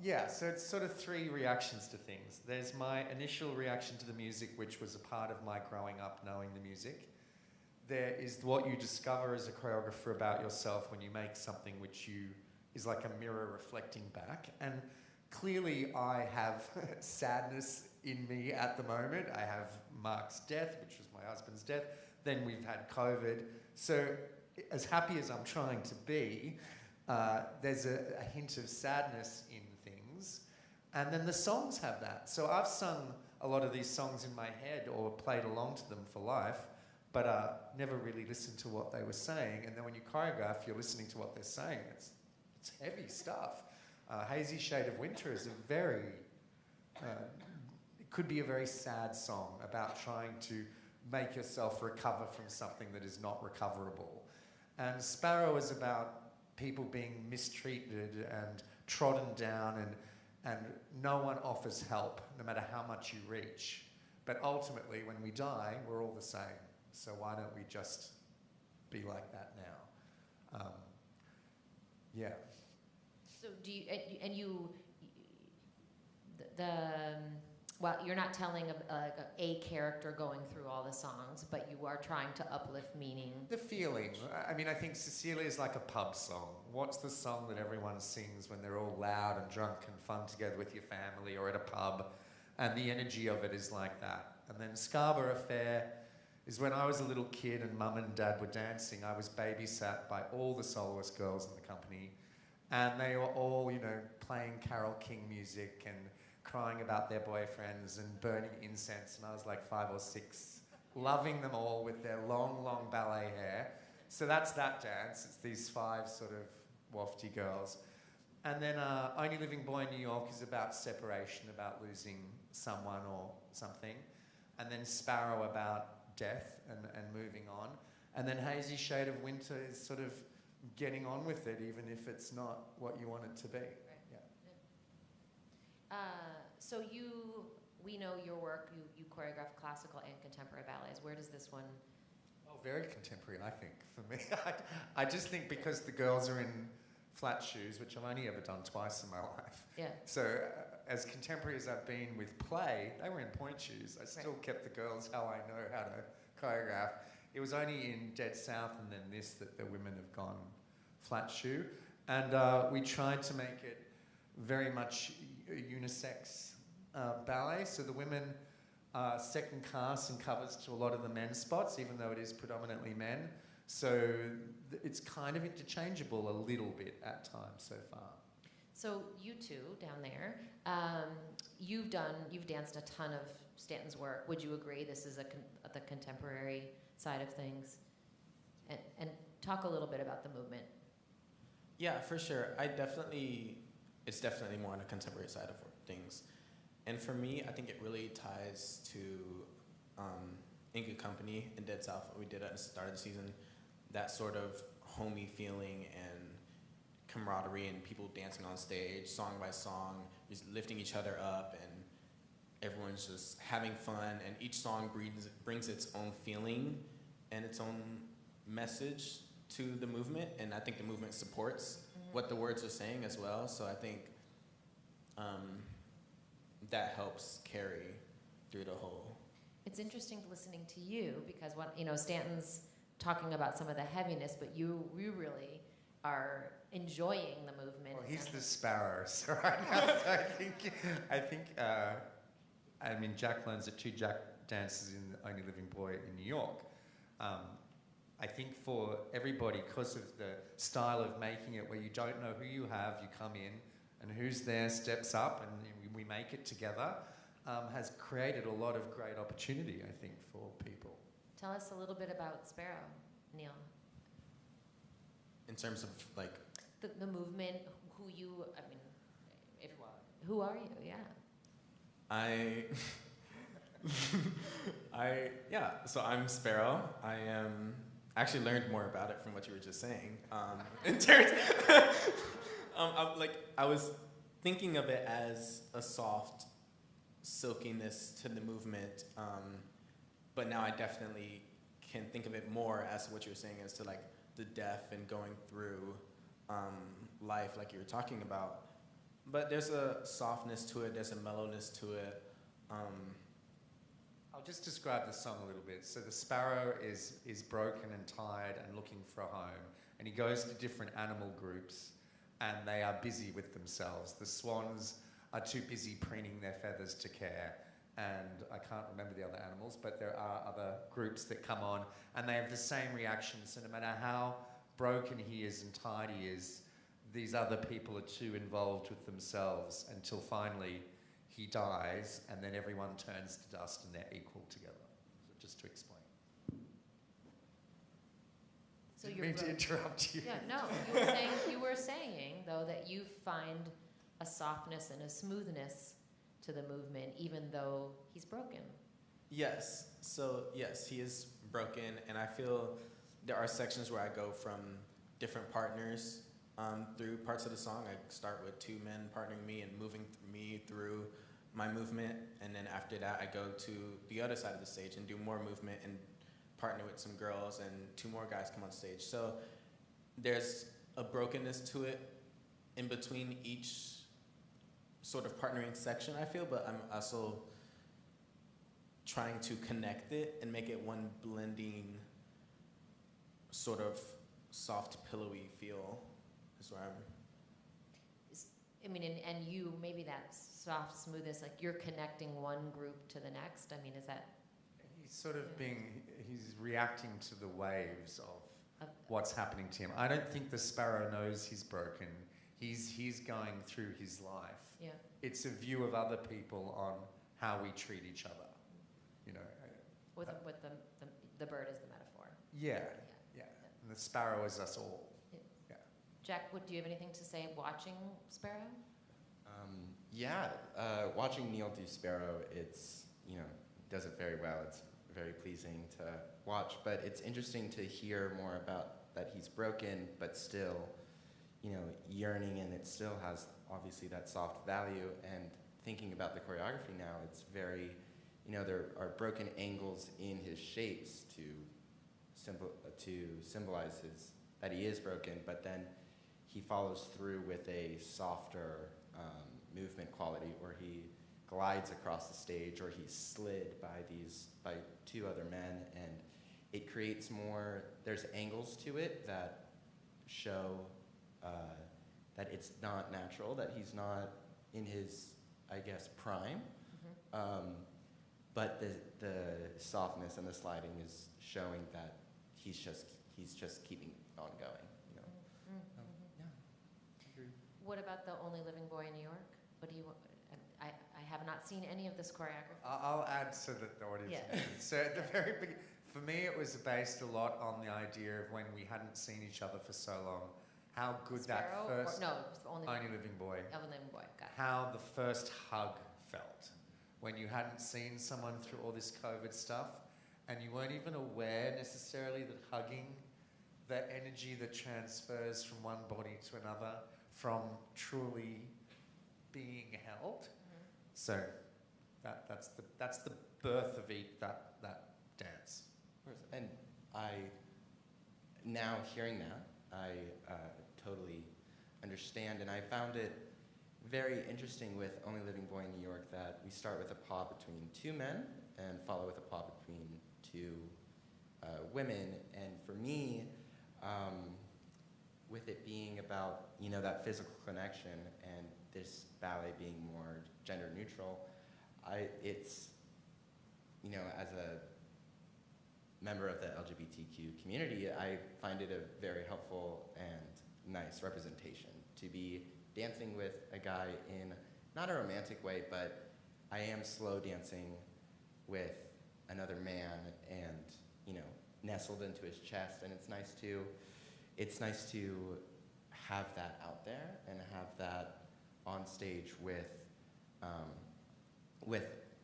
yeah. So it's sort of three reactions to things. There's my initial reaction to the music, which was a part of my growing up knowing the music. There is what you discover as a choreographer about yourself when you make something which is like a mirror reflecting back. And clearly I have sadness in me at the moment. I have Mark's death, which was my husband's death. Then we've had COVID. So as happy as I'm trying to be, there's a hint of sadness in things. And then the songs have that. So I've sung a lot of these songs in my head or played along to them for life, but never really listened to what they were saying. And then when you choreograph, you're listening to what they're saying. It's heavy stuff. Hazy Shade of Winter is a very, it could be a very sad song about trying to make yourself recover from something that is not recoverable. And Sparrow is about people being mistreated and trodden down, and no one offers help, no matter how much you reach. But ultimately, when we die, we're all the same. So why don't we just be like that now? Yeah. So do you, well, you're not telling a character going through all the songs, but you are trying to uplift meaning. The feeling. I mean, I think Cecilia is like a pub song. What's the song that everyone sings when they're all loud and drunk and fun together with your family or at a pub? And the energy of it is like that. And then Scarborough Fair is when I was a little kid and mum and dad were dancing. I was babysat by all the soloist girls in the company. And they were all, playing Carole King music and crying about their boyfriends and burning incense. And I was like 5 or 6, loving them all with their long, long ballet hair. So that's that dance. It's these 5 sort of wafty girls. And then Only Living Boy in New York is about separation, about losing someone or something. And then Sparrow about death and moving on. And then Hazy Shade of Winter is sort of getting on with it, even if it's not what you want it to be. Right. Yeah. So we know your work, you choreograph classical and contemporary ballets. Where does this one? Oh, very contemporary, I think, for me. I just think because the girls are in flat shoes, which I've only ever done twice in my life. Yeah. So as contemporary as I've been with play, they were in point shoes. I still kept the girls how I know how to choreograph. It was only in Dead South and then this that the women have gone flat shoe. And we tried to make it very much a unisex ballet. So the women are second cast and covers to a lot of the men's spots, even though it is predominantly men. So it's kind of interchangeable a little bit at times so far. So you two down there, you've danced a ton of Stanton's work. Would you agree this is the contemporary side of things? And talk a little bit about the movement. Yeah, for sure. It's definitely more on the contemporary side of things. And for me, I think it really ties to In Good Company in Dead South, what we did at the start of the season. That sort of homey feeling and camaraderie and people dancing on stage, song by song, just lifting each other up, and everyone's just having fun, and each song brings its own feeling and its own message to the movement, and I think the movement supports what the words are saying as well. So I think that helps carry through the whole. It's interesting listening to you because Stanton's talking about some of the heaviness, but you really are enjoying the movement. Well, he's the sparrow, so right now, so I think, Jack learns at 2 Jack dances in The Only Living Boy in New York. I think for everybody, because of the style of making it, where you don't know who you have, you come in, and who's there steps up, and we make it together, has created a lot of great opportunity, I think, for people. Tell us a little bit about Sparrow, Neil. In terms of like the movement, who are you? Yeah. So I'm Sparrow. I actually learned more about it from what you were just saying. In terms, I was thinking of it as a soft silkiness to the movement, but now I definitely can think of it more as what you were saying as to like the depth and going through life like you were talking about. But there's a softness to it, there's a mellowness to it. I'll just describe the song a little bit. So the sparrow is broken and tired and looking for a home, and he goes to different animal groups, and they are busy with themselves. The swans are too busy preening their feathers to care, and I can't remember the other animals, but there are other groups that come on, and they have the same reaction. So no matter how broken he is and tired he is, these other people are too involved with themselves until finally he dies, and then everyone turns to dust and they're equal together. So just to explain. So Didn't mean to interrupt you. Yeah, no. You were saying though that you find a softness and a smoothness to the movement, even though he's broken. Yes. So yes, he is broken, and I feel there are sections where I go from different partners through parts of the song. I start with 2 men partnering me and moving me through my movement, and then after that I go to the other side of the stage and do more movement and partner with some girls, and 2 more guys come on stage. So there's a brokenness to it in between each sort of partnering section, I feel, but I'm also trying to connect it and make it one blending sort of soft, pillowy feel is where and you, maybe that soft smoothness, like you're connecting one group to the next. Is that? He's sort of he's reacting to the waves of what's happening to him. I don't think the sparrow knows he's broken. He's going through his life. Yeah. It's a view of other people on how we treat each other. With the bird as the metaphor. Yeah. And the sparrow is us all. Yeah. Jack, do you have anything to say watching Sparrow? Watching Neil do Sparrow, it's, does it very well. It's very pleasing to watch, but it's interesting to hear more about that he's broken, but still, yearning, and it still has obviously that soft value. And thinking about the choreography now, it's very, there are broken angles in his shapes to symbolize that he is broken, but then he follows through with a softer movement quality, where he glides across the stage, or he's slid by 2 other men, and it creates more. There's angles to it that show that it's not natural, that he's not in his, I guess, prime. Mm-hmm. But the softness and the sliding is showing that he's just keeping on going. What about The Only Living Boy in New York? What do you? I have not seen any of this choreography. I'll add so that the audience knows. So at the very beginning, for me, it was based a lot on the idea of when we hadn't seen each other for so long. How good Sparrow, that first Only Living Boy. Only Living Boy. Got it. How the first hug felt when you hadn't seen someone through all this COVID stuff, and you weren't even aware necessarily that hugging, the energy that transfers from one body to another, from truly being held. Mm-hmm. So that's the birth of that dance. And I now hearing that, I totally understand, and I found it very interesting with Only Living Boy in New York that we start with a pop between two men and follow with a pop between two women. And for me, with it being about, you know, that physical connection and this ballet being more gender neutral, it's, you know, as a member of the LGBTQ community, I find it a very helpful and nice representation to be dancing with a guy in, not a romantic way, but I am slow dancing with another man and, you know, nestled into his chest, and it's nice to have that out there and have that on stage with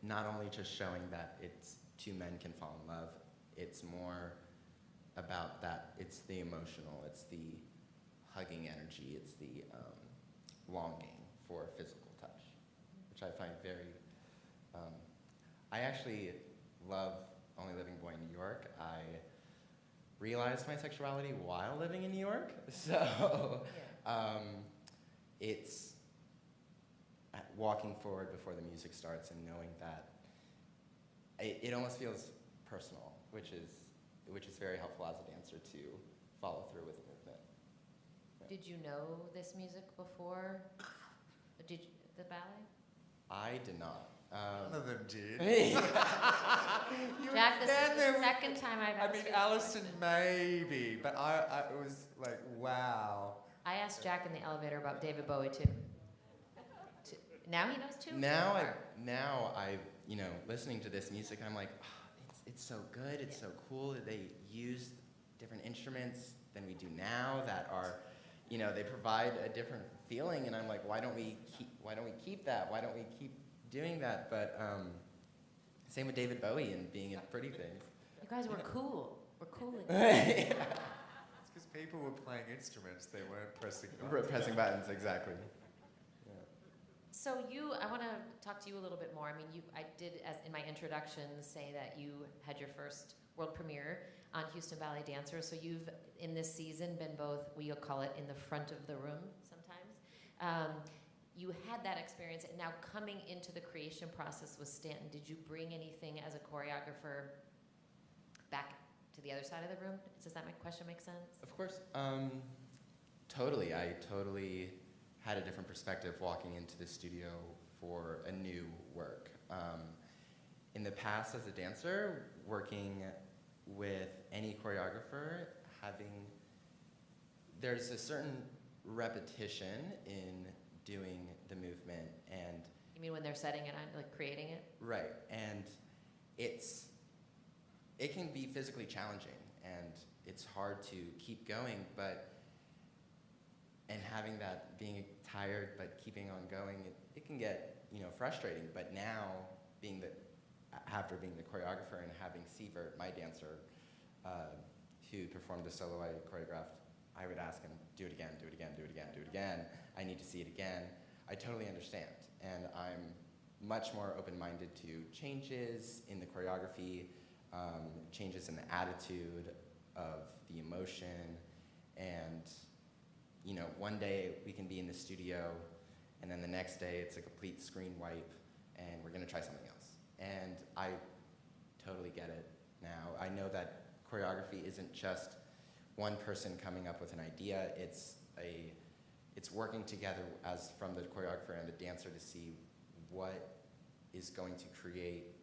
not only just showing that it's two men can fall in love, it's more about that, it's the emotional, it's the hugging energy, it's the longing for physical touch, which I find very, I actually love Only Living Boy in New York. I realized my sexuality while living in New York, so it's walking forward before the music starts and knowing that it almost feels personal, which is very helpful as a dancer to follow through with the movement. Yeah. Did you know this music before? Did you, the ballet? I did not. None of them did. Jack, this is the second time I've asked. I mean, you Allison this question. maybe, but I was like, wow. I asked Jack in the elevator about David Bowie too. Now he knows too. Now I, you know, listening to this music, I'm like, oh, it's so good. It's so cool that they use different instruments than we do now that are, you know, they provide a different feeling. And I'm like, why don't we keep that? Why don't we keep doing that? But same with David Bowie and being in pretty things. You guys were cool. We're cool. It's because people were playing instruments, they weren't pressing buttons. Pressing buttons, exactly. Yeah. So I want to talk to you a little bit more. I mean, I did, as in my introduction, say that you had your first world premiere on Houston Ballet Dancers. So you've, in this season, been both, we'll call it in the front of the room sometimes. You had that experience, and now coming into the creation process with Stanton, did you bring anything as a choreographer back to the other side of the room? Does that question make sense? Of course. Totally. I totally had a different perspective walking into the studio for a new work. In the past, as a dancer, working with any choreographer, there's a certain repetition in doing the movement, and You mean when they're setting it on, like creating it? right, and it can be physically challenging, and it's hard to keep going, and having that, being tired but keeping on going, it can get, you know, frustrating. But now, after being the choreographer and having Sievert, my dancer, who performed the solo I choreographed, I would ask him, do it again, do it again, do it again, do it again. I need to see it again. I totally understand. And I'm much more open-minded to changes in the choreography, changes in the attitude of the emotion. And, you know, one day we can be in the studio, and then the next day it's a complete screen wipe, and we're gonna try something else. And I totally get it now. I know that choreography isn't just one person coming up with an idea. It's working together as from the choreographer and the dancer to see what is going to create,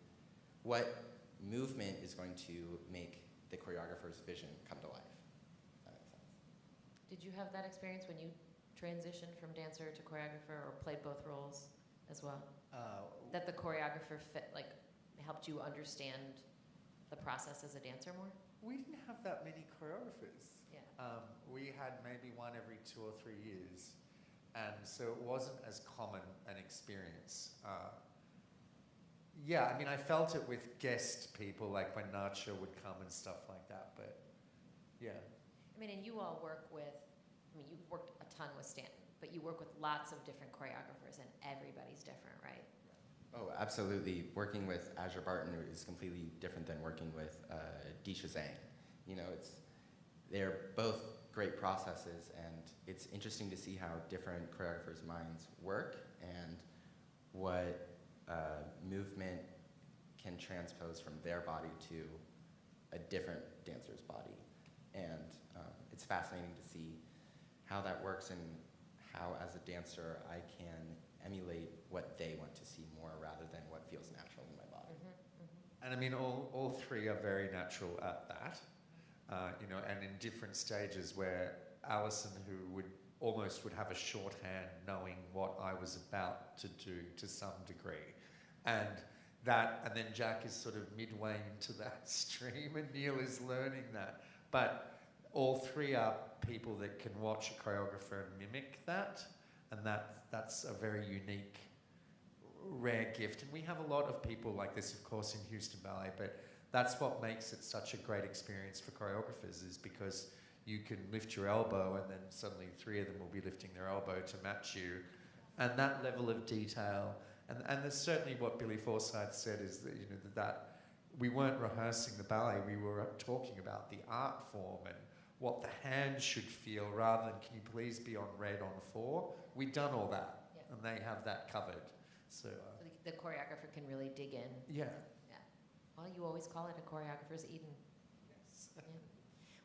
what movement is going to make the choreographer's vision come to life. If that makes sense. Did you have that experience when you transitioned from dancer to choreographer, or played both roles as well? That the choreographer helped you understand the process as a dancer more? We didn't have that many choreographers. Yeah. We had maybe one every 2 or 3 years, and so it wasn't as common an experience. Yeah, I mean, I felt it with guest people, like when Nacho would come and stuff like that, but yeah. I mean, and you all work with, you've worked a ton with Stanton, but you work with lots of different choreographers, and everybody's different, right? Oh, absolutely. Working with Azure Barton is completely different than working with Disha Zhang. You know, they're both great processes, and it's interesting to see how different choreographers' minds work and what movement can transpose from their body to a different dancer's body. And it's fascinating to see how that works and how, as a dancer, I can emulate what they want to see more rather than what feels natural in my body. And I mean, all three are very natural at that, you know, and in different stages where Allison, who would have a shorthand knowing what I was about to do to some degree. And then Jack is sort of midway into that stream and Neil is learning that. But all three are people that can watch a choreographer and mimic that. And that's a very unique, rare gift. And we have a lot of people like this, of course, in Houston Ballet, but that's what makes it such a great experience for choreographers, is because you can lift your elbow and then suddenly three of them will be lifting their elbow to match you. And that level of detail, and that's certainly what Billy Forsyth said, is that, you know, that we weren't rehearsing the ballet, we were talking about the art form and what the hand should feel rather than, can you please be on red on 4? We've done all that, and they have that covered. So the choreographer can really dig in. Yeah. Yeah. Well, you always call it a choreographer's Eden. Yes. Yeah.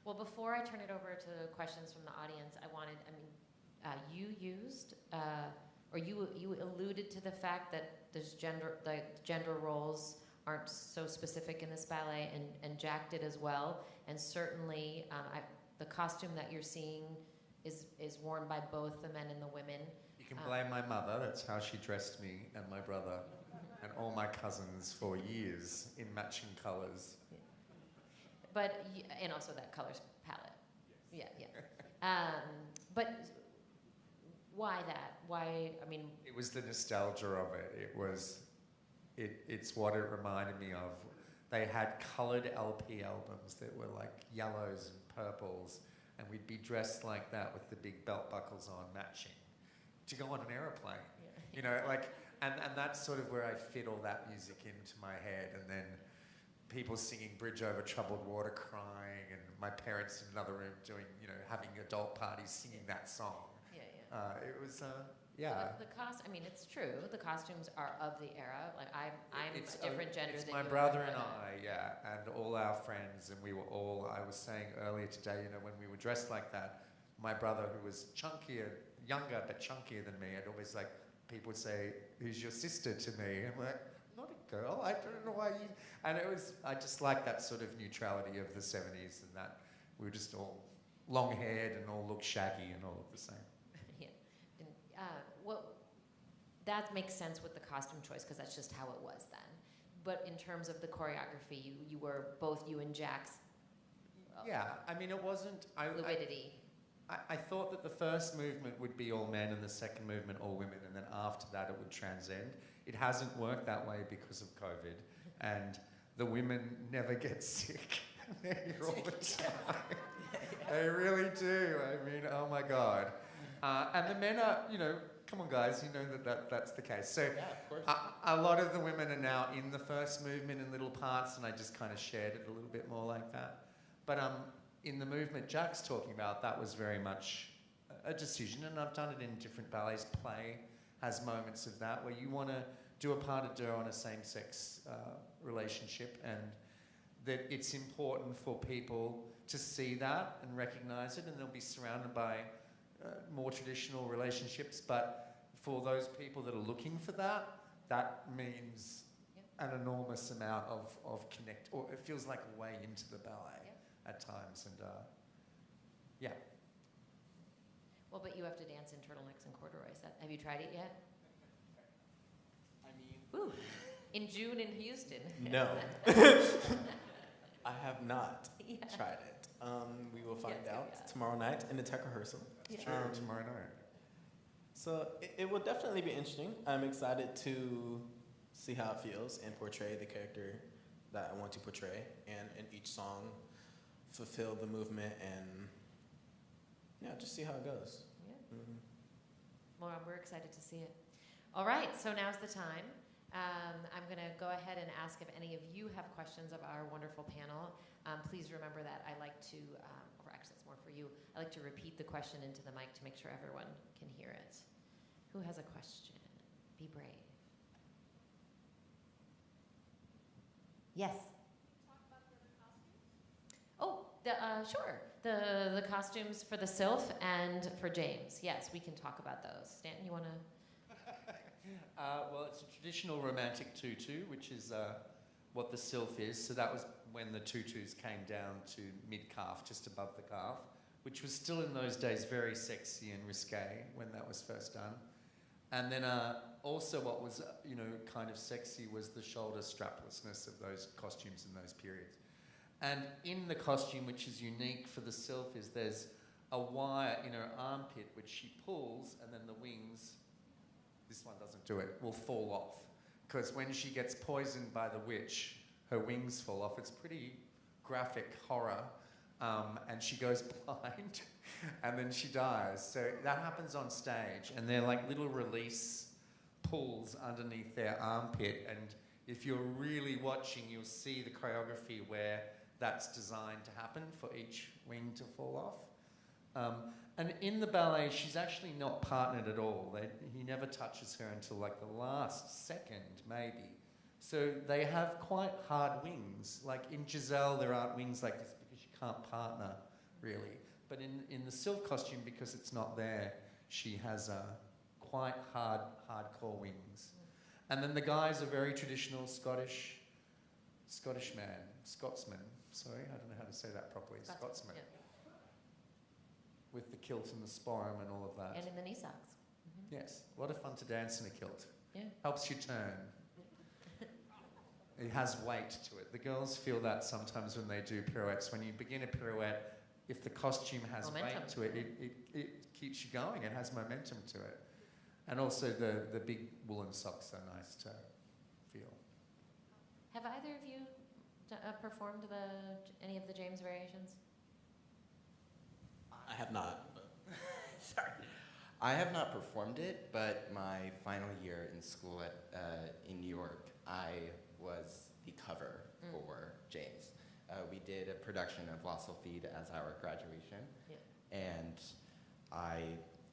Well, before I turn it over to questions from the audience, you used, or you alluded to the fact that there's gender roles aren't so specific in this ballet, and Jack did as well. And certainly, the costume that you're seeing is worn by both the men and the women. You can blame my mother. That's how she dressed me and my brother and all my cousins for years in matching colours. Yeah. But and also that colors palette. Yes. Yeah. But why that? Why? I mean, it was the nostalgia of it. It's what it reminded me of. They had coloured LP albums that were like yellows and purples, and we'd be dressed like that with the big belt buckles on, matching, to go on an aeroplane. Yeah. You know, like, and that's sort of where I fit all that music into my head, and then people singing Bridge Over Troubled Water, crying, and my parents in another room doing, you know, having adult parties singing that song. Yeah. It was, yeah. I mean, it's true. The costumes are of the era. Like I'm a different gender than you. It's my brother and I, yeah, and all our friends, and we were all. I was saying earlier today, you know, when we were dressed like that, my brother, who was younger but chunkier than me, I'd always like, people would say, "Who's your sister?" to me. I'm like, not a girl. I don't know why you. And it was. I just like that sort of neutrality of the '70s, and that we were just all long-haired and all looked shaggy and all looked the same. Well, that makes sense with the costume choice because that's just how it was then. But in terms of the choreography, you were both you and Jack's. Yeah, I mean, it wasn't fluidity. I thought that the first movement would be all men and the second movement all women, and then after that it would transcend. It hasn't worked that way because of COVID, and the women never get sick. They're here all the time. They really do. I mean, oh my God. And the men are, you know, come on guys, you know that's the case. So yeah, of course. A lot of the women are now in the first movement in little parts, and I just kind of shared it a little bit more like that. But in the movement Jack's talking about, that was very much a decision, and I've done it in different ballets. Play has moments of that where you want to do a pas de deux on a same-sex relationship, and that it's important for people to see that and recognise it, and they'll be surrounded by more traditional relationships, but for those people that are looking for that, that means an enormous amount of connect, or it feels like a way into the ballet at times, and yeah. Well, but you have to dance in turtlenecks and corduroys. Have you tried it yet? I mean, ooh, in June in Houston. No, I have not tried it. We will find out tomorrow night in the tech rehearsal. Yeah. Sure, tomorrow night. So it will definitely be interesting. I'm excited to see how it feels and portray the character that I want to portray, and in each song fulfill the movement and just see how it goes. Yeah. Well, we're excited to see it. All right, so now's the time. I'm going to go ahead and ask if any of you have questions of our wonderful panel. Please remember that I like to, or actually it's more for you, I like to repeat the question into the mic to make sure everyone can hear it. Who has a question? Be brave. Yes. Oh, sure. The costumes for the Sylph and for James. Yes, we can talk about those. Stanton, you want to? Well, it's a traditional romantic tutu, which is what the Sylph is. So that was when the tutus came down to mid-calf, just above the calf, which was still in those days very sexy and risque when that was first done. And then also what was, kind of sexy was the shoulder straplessness of those costumes in those periods. And in the costume, which is unique for the Sylph, is there's a wire in her armpit which she pulls, and then the wings, this one doesn't do it, will fall off. Because when she gets poisoned by the witch, her wings fall off. It's pretty graphic horror. And she goes blind, and then she dies. So that happens on stage, and they're like little release pulls underneath their armpit. And if you're really watching, you'll see the choreography where that's designed to happen for each wing to fall off. And in the ballet, she's actually not partnered at all. He never touches her until like the last second, maybe. So they have quite hard wings. Like in Giselle, there aren't wings like this because you can't partner, really. But in the Sylph costume, because it's not there, she has quite hardcore wings. And then the guys are very traditional Scotsman. Sorry, I don't know how to say that properly. Scotsman. Yeah. With the kilt and the sporrum and all of that. And in the knee socks. Mm-hmm. Yes, a lot of fun to dance in a kilt. Yeah. Helps you turn. It has weight to it. The girls feel that sometimes when they do pirouettes. When you begin a pirouette, if the costume has momentum. weight to it, it keeps you going. It has momentum to it. And also the big woolen socks are nice to feel. Have either of you performed any of the James variations? I have not. Sorry. I have not performed it, but my final year in school in New York, I was the cover for James. We did a production of La Sylphide as our graduation, and I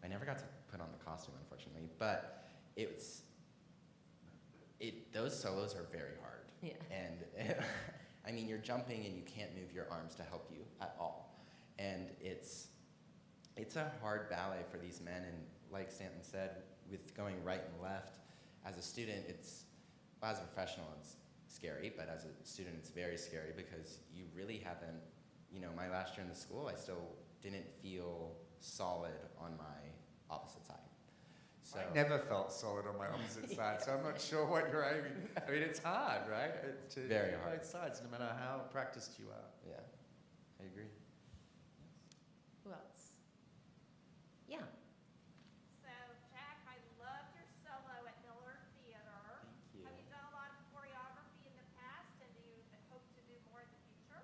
never got to put on the costume, unfortunately, but those solos are very hard. Yeah. And I mean, you're jumping and you can't move your arms to help you at all. And it's a hard ballet for these men, and like Stanton said, with going right and left, as a student, as a professional, it's scary, but as a student, it's very scary because you really haven't, my last year in the school, I still didn't feel solid on my opposite side. So I never felt solid on my opposite side, so I'm not sure what you're aiming. I mean, it's hard, right? Very do hard. Both sides, no matter how practiced you are. Yeah, I agree. Who else? Yeah. So, Jack, I loved your solo at Miller Theater. Thank you. Have you done a lot of choreography in the past, and do you hope to do more in the future?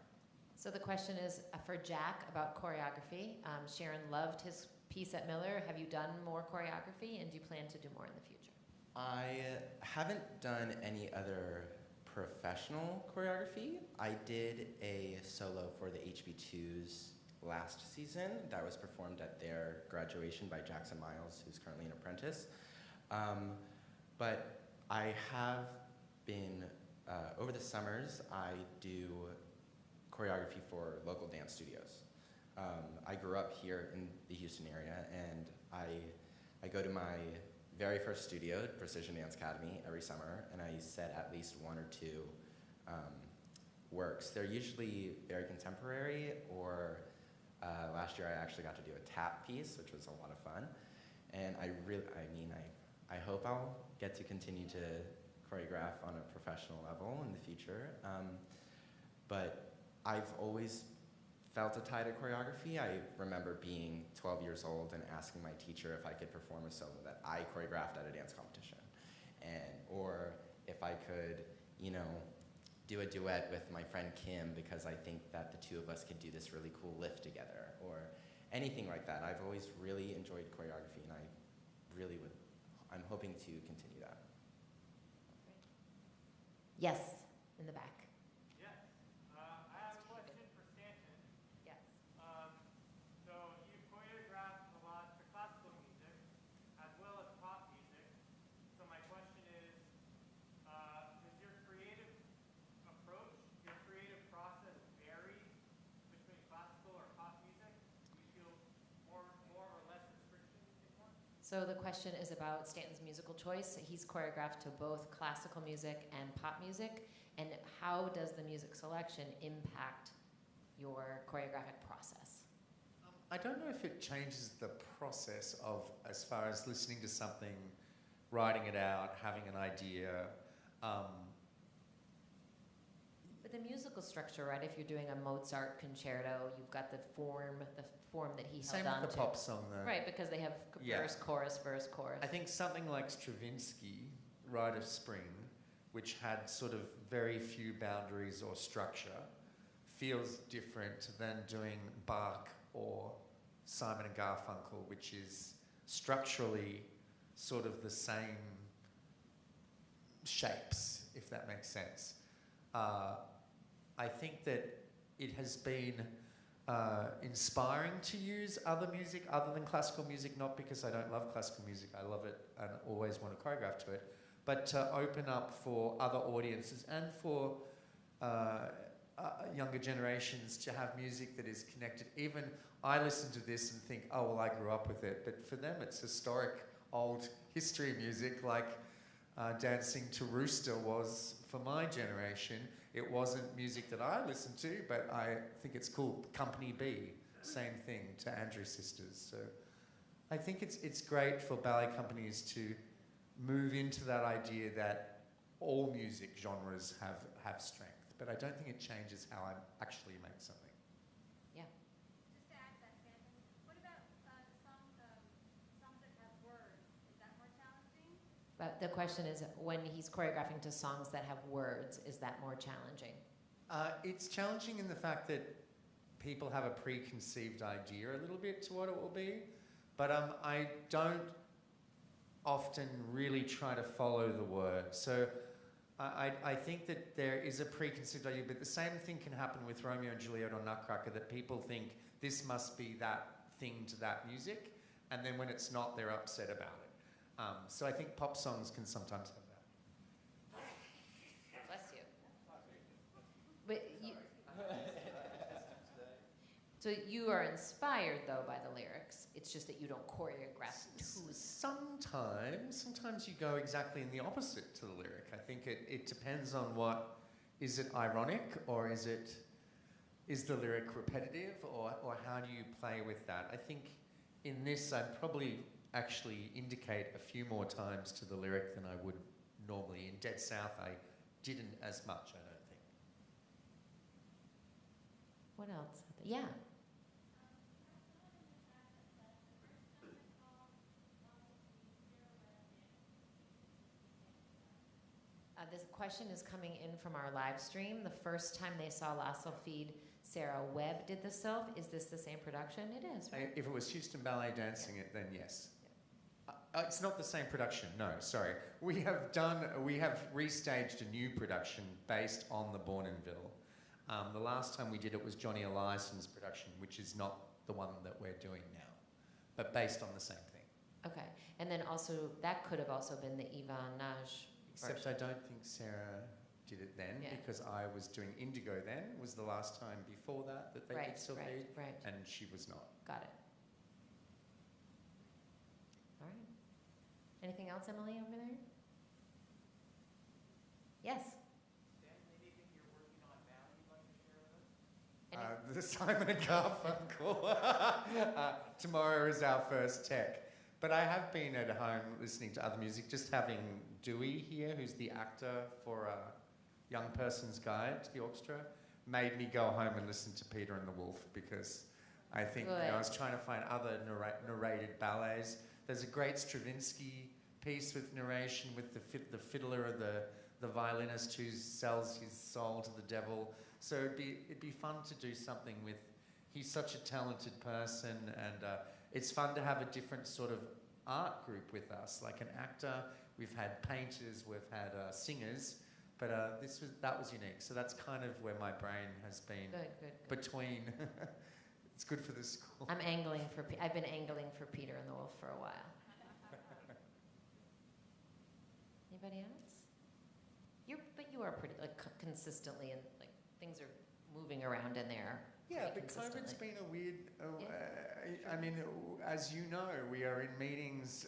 So the question is for Jack about choreography. Sharon loved his piece at Miller. Have you done more choreography, and do you plan to do more in the future? I haven't done any other professional choreography. I did a solo for the HB2s last season that was performed at their graduation by Jackson Miles, who's currently an apprentice. But I have been, over the summers, I do choreography for local dance studios. I grew up here in the Houston area, and I go to my very first studio, Precision Dance Academy, every summer, and I set at least one or two works. They're usually very contemporary, or last year I actually got to do a tap piece, which was a lot of fun. And I hope I'll get to continue to choreograph on a professional level in the future. But I've always felt a tie to choreography. I remember being 12 years old and asking my teacher if I could perform a solo that I choreographed at a dance competition, or if I could, do a duet with my friend Kim because I think that the two of us could do this really cool lift together, or anything like that. I've always really enjoyed choreography, and I'm hoping to continue that. Yes, in the back. Yes. I have a question for Stanton. Yes. So you choreograph a lot to classical music as well as pop music. So my question is, does your creative approach, your creative process vary between classical or pop music? Do you feel more or less restriction in one? So the question is about Stanton's musical choice. He's choreographed to both classical music and pop music. And how does the music selection impact your choreographic process? I don't know if it changes the process of, as far as listening to something, writing it out, having an idea. But the musical structure, right? If you're doing a Mozart concerto, you've got the form that he Same held on with the to. pop song, though. Right, because they have verse, chorus, verse, chorus. I think something like Stravinsky, Rite of Spring, which had sort of very few boundaries or structure, feels different than doing Bach or Simon and Garfunkel, which is structurally sort of the same shapes, if that makes sense. I think that it has been inspiring to use other music other than classical music, not because I don't love classical music, I love it and always want to choreograph to it, but to open up for other audiences and for younger generations to have music that is connected. Even I listen to this and think, oh, well, I grew up with it, but for them it's historic, old history music, like Dancing to Rooster was for my generation. It wasn't music that I listened to, but I think it's cool. Company B, same thing to Andrew Sisters. So I think it's great for ballet companies to move into that idea that all music genres have strength. But I don't think it changes how I actually make something. Yeah. Just to add to that, Stanton, what about songs that have words? Is that more challenging? But the question is, when he's choreographing to songs that have words, is that more challenging? It's challenging in the fact that people have a preconceived idea a little bit to what it will be, but I don't often really try to follow the word. So I think that there is a preconceived idea, but the same thing can happen with Romeo and Juliet or Nutcracker, that people think this must be that thing to that music, and then when it's not, they're upset about it. So I think pop songs can sometimes have that. Bless you. But you, so you are inspired, though, by the lyrics. It's just that you don't choreograph to. Sometimes you go exactly in the opposite to the lyric. I think it depends on what, is it ironic, or is the lyric repetitive, or how do you play with that? I think in this I'd probably actually indicate a few more times to the lyric than I would normally. In Dead South I didn't as much, I don't think. What else? Yeah. This question is coming in from our live stream. The first time they saw La Sylphide, Sara Webb did the Sylph. Is this the same production? It is, right? If it was Houston Ballet dancing it, then yes. It's not the same production, no, sorry. We have restaged a new production based on the Bournonville. The last time we did it was Johnny Allison's production, which is not the one that we're doing now, but based on the same thing. Okay, and then also, that could have also been the Ivan Naj. Except I don't think Sarah did it then, because I was doing Indigo then, was the last time before that they did Sylphide, and she was not. Got it. All right. Anything else, Emily, over there? Yes? Anything you're working on now you'd like to share with us? The Simon and Garfunkel. Tomorrow is our first tech. But I have been at home listening to other music, just having Dewey here, who's the actor for Young Person's Guide to the Orchestra, made me go home and listen to Peter and the Wolfe, because I think I was trying to find other narrated ballets. There's a great Stravinsky piece with narration with the fiddler or the violinist who sells his soul to the devil. So it'd be fun to do something with. He's such a talented person, and it's fun to have a different sort of art group with us, like an actor. We've had painters, we've had singers, But that was unique. So that's kind of where my brain has been Good. between. It's good for the school. I've been angling for Peter and the Wolf for a while. Anybody else? But you are pretty consistently, and things are moving around in there. Yeah, but COVID's been a weird. I mean, as you know, we are in meetings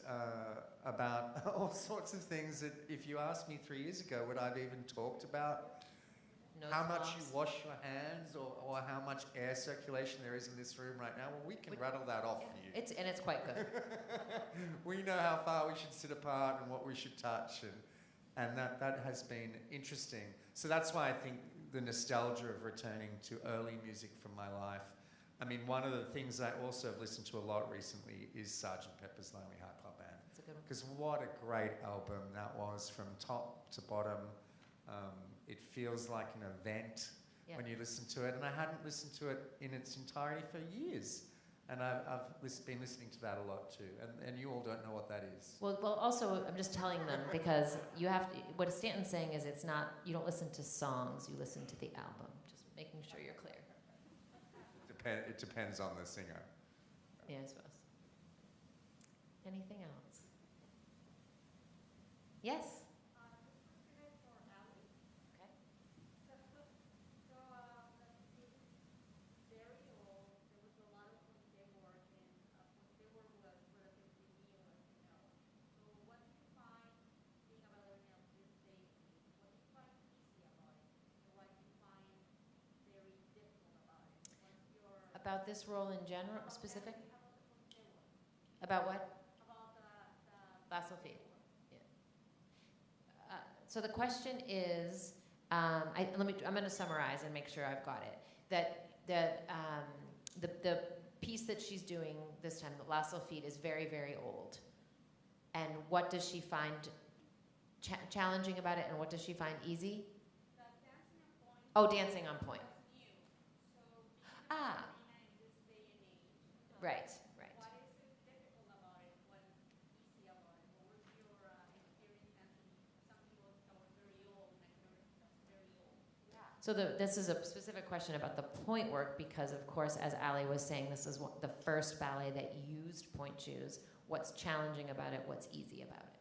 about all sorts of things that, if you asked me 3 years ago, would I have even talked about how much you wash your hands or how much air circulation there is in this room right now? Well, we can rattle that off for you. It's quite good. We know how far we should sit apart and what we should touch, and that has been interesting. So that's why I think the nostalgia of returning to early music from my life. I mean, one of the things I also have listened to a lot recently is Sgt. Pepper's Lonely Heart Club Band. That's a good one. Because what a great album that was, from top to bottom. It feels like an event when you listen to it, and I hadn't listened to it in its entirety for years. And I've been listening to that a lot too, and you all don't know what that is. Well, also, I'm just telling them, because you have to, what Stanton's saying is it's not, you don't listen to songs, you listen to the album. Just making sure you're clear. It depends on the singer. Yeah, I suppose. Anything else? Yes? About this role in general, specific? About what? About the Sylphide. Yeah. So the question is, I'm going to summarize and make sure I've got it. The piece that she's doing this time, the Sylphide, is very, very old. And what does she find challenging about it, and what does she find easy? Dancing on point. Ah. Right. What is so difficult about it? What's easy about it? What was your experience dancing? Some people that were very old, that's very old. Yeah. So this is a specific question about the point work, because, of course, as Ali was saying, this is the first ballet that used point shoes. What's challenging about it? What's easy about it?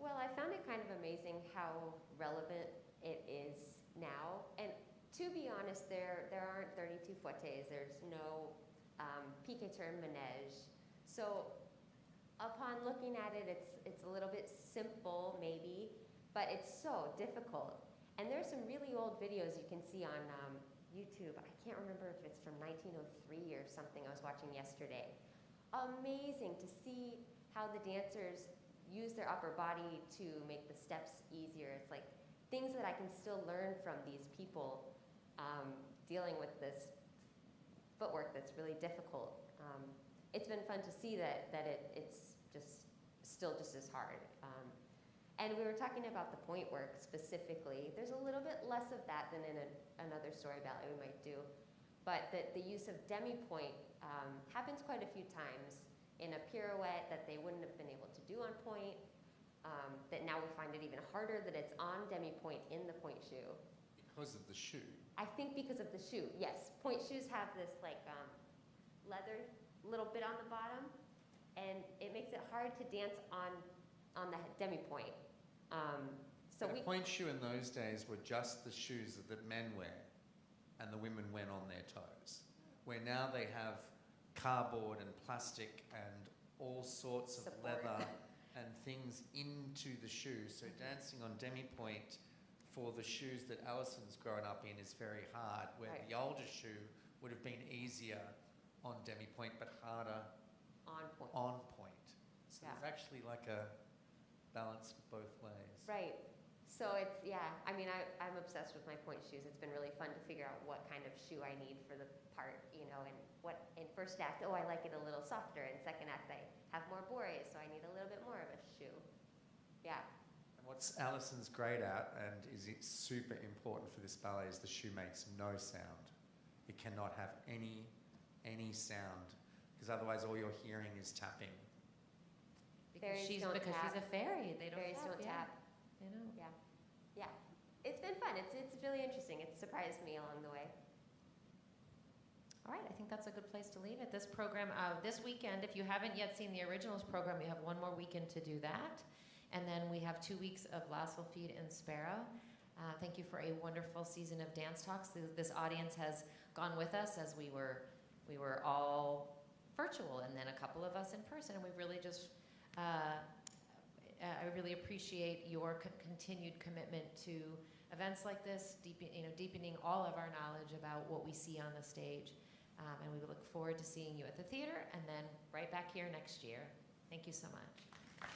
Well, I found it kind of amazing how relevant it is now. And to be honest, there aren't 32 fouettes. There's no piqué turn manège. So upon looking at it, it's a little bit simple maybe, but it's so difficult. And there's some really old videos you can see on YouTube. I can't remember if it's from 1903 or something I was watching yesterday. Amazing to see how the dancers use their upper body to make the steps easier. It's like things that I can still learn from these people dealing with this footwork that's really difficult. It's been fun to see that it's just still just as hard. And we were talking about the point work specifically. There's a little bit less of that than in another story ballet we might do, but the use of demi-point happens quite a few times in a pirouette that they wouldn't have been able to do on point, that now we find it even harder that it's on demi-point in the point shoe. Because of the shoe. I think because of the shoe, yes. Point shoes have this like leather little bit on the bottom, and it makes it hard to dance on the demi-point. So the point shoe in those days were just the shoes that men wear, and the women went on their toes. Where now they have cardboard and plastic and all sorts of leather and things into the shoe. So dancing on demi-point for the shoes that Allison's grown up in is very hard, where the older shoe would have been easier on demi-point but harder on point. So there's actually like a balance both ways. Right. So it's, I mean, I'm obsessed with my point shoes. It's been really fun to figure out what kind of shoe I need for the part, and what in first act, I like it a little softer. In second act, I have more bourrées, so I need a little bit more of a shoe. Yeah. What's Allison's great at, and is it super important for this ballet, is the shoe makes no sound. It cannot have any sound, because otherwise all you're hearing is tapping. Because she's a fairy. They don't Fairies tap. don't tap. You know. Yeah. it's been fun. It's really interesting. It's surprised me along the way. All right, I think that's a good place to leave it. This program, this weekend, if you haven't yet seen the originals program, you have one more weekend to do that. And then we have 2 weeks of La Sylphide and Sparrow. Thank you for a wonderful season of dance talks. This audience has gone with us as we were all virtual, and then a couple of us in person, and we really just, I really appreciate your continued commitment to events like this, deepening all of our knowledge about what we see on the stage. And we look forward to seeing you at the theater and then right back here next year. Thank you so much.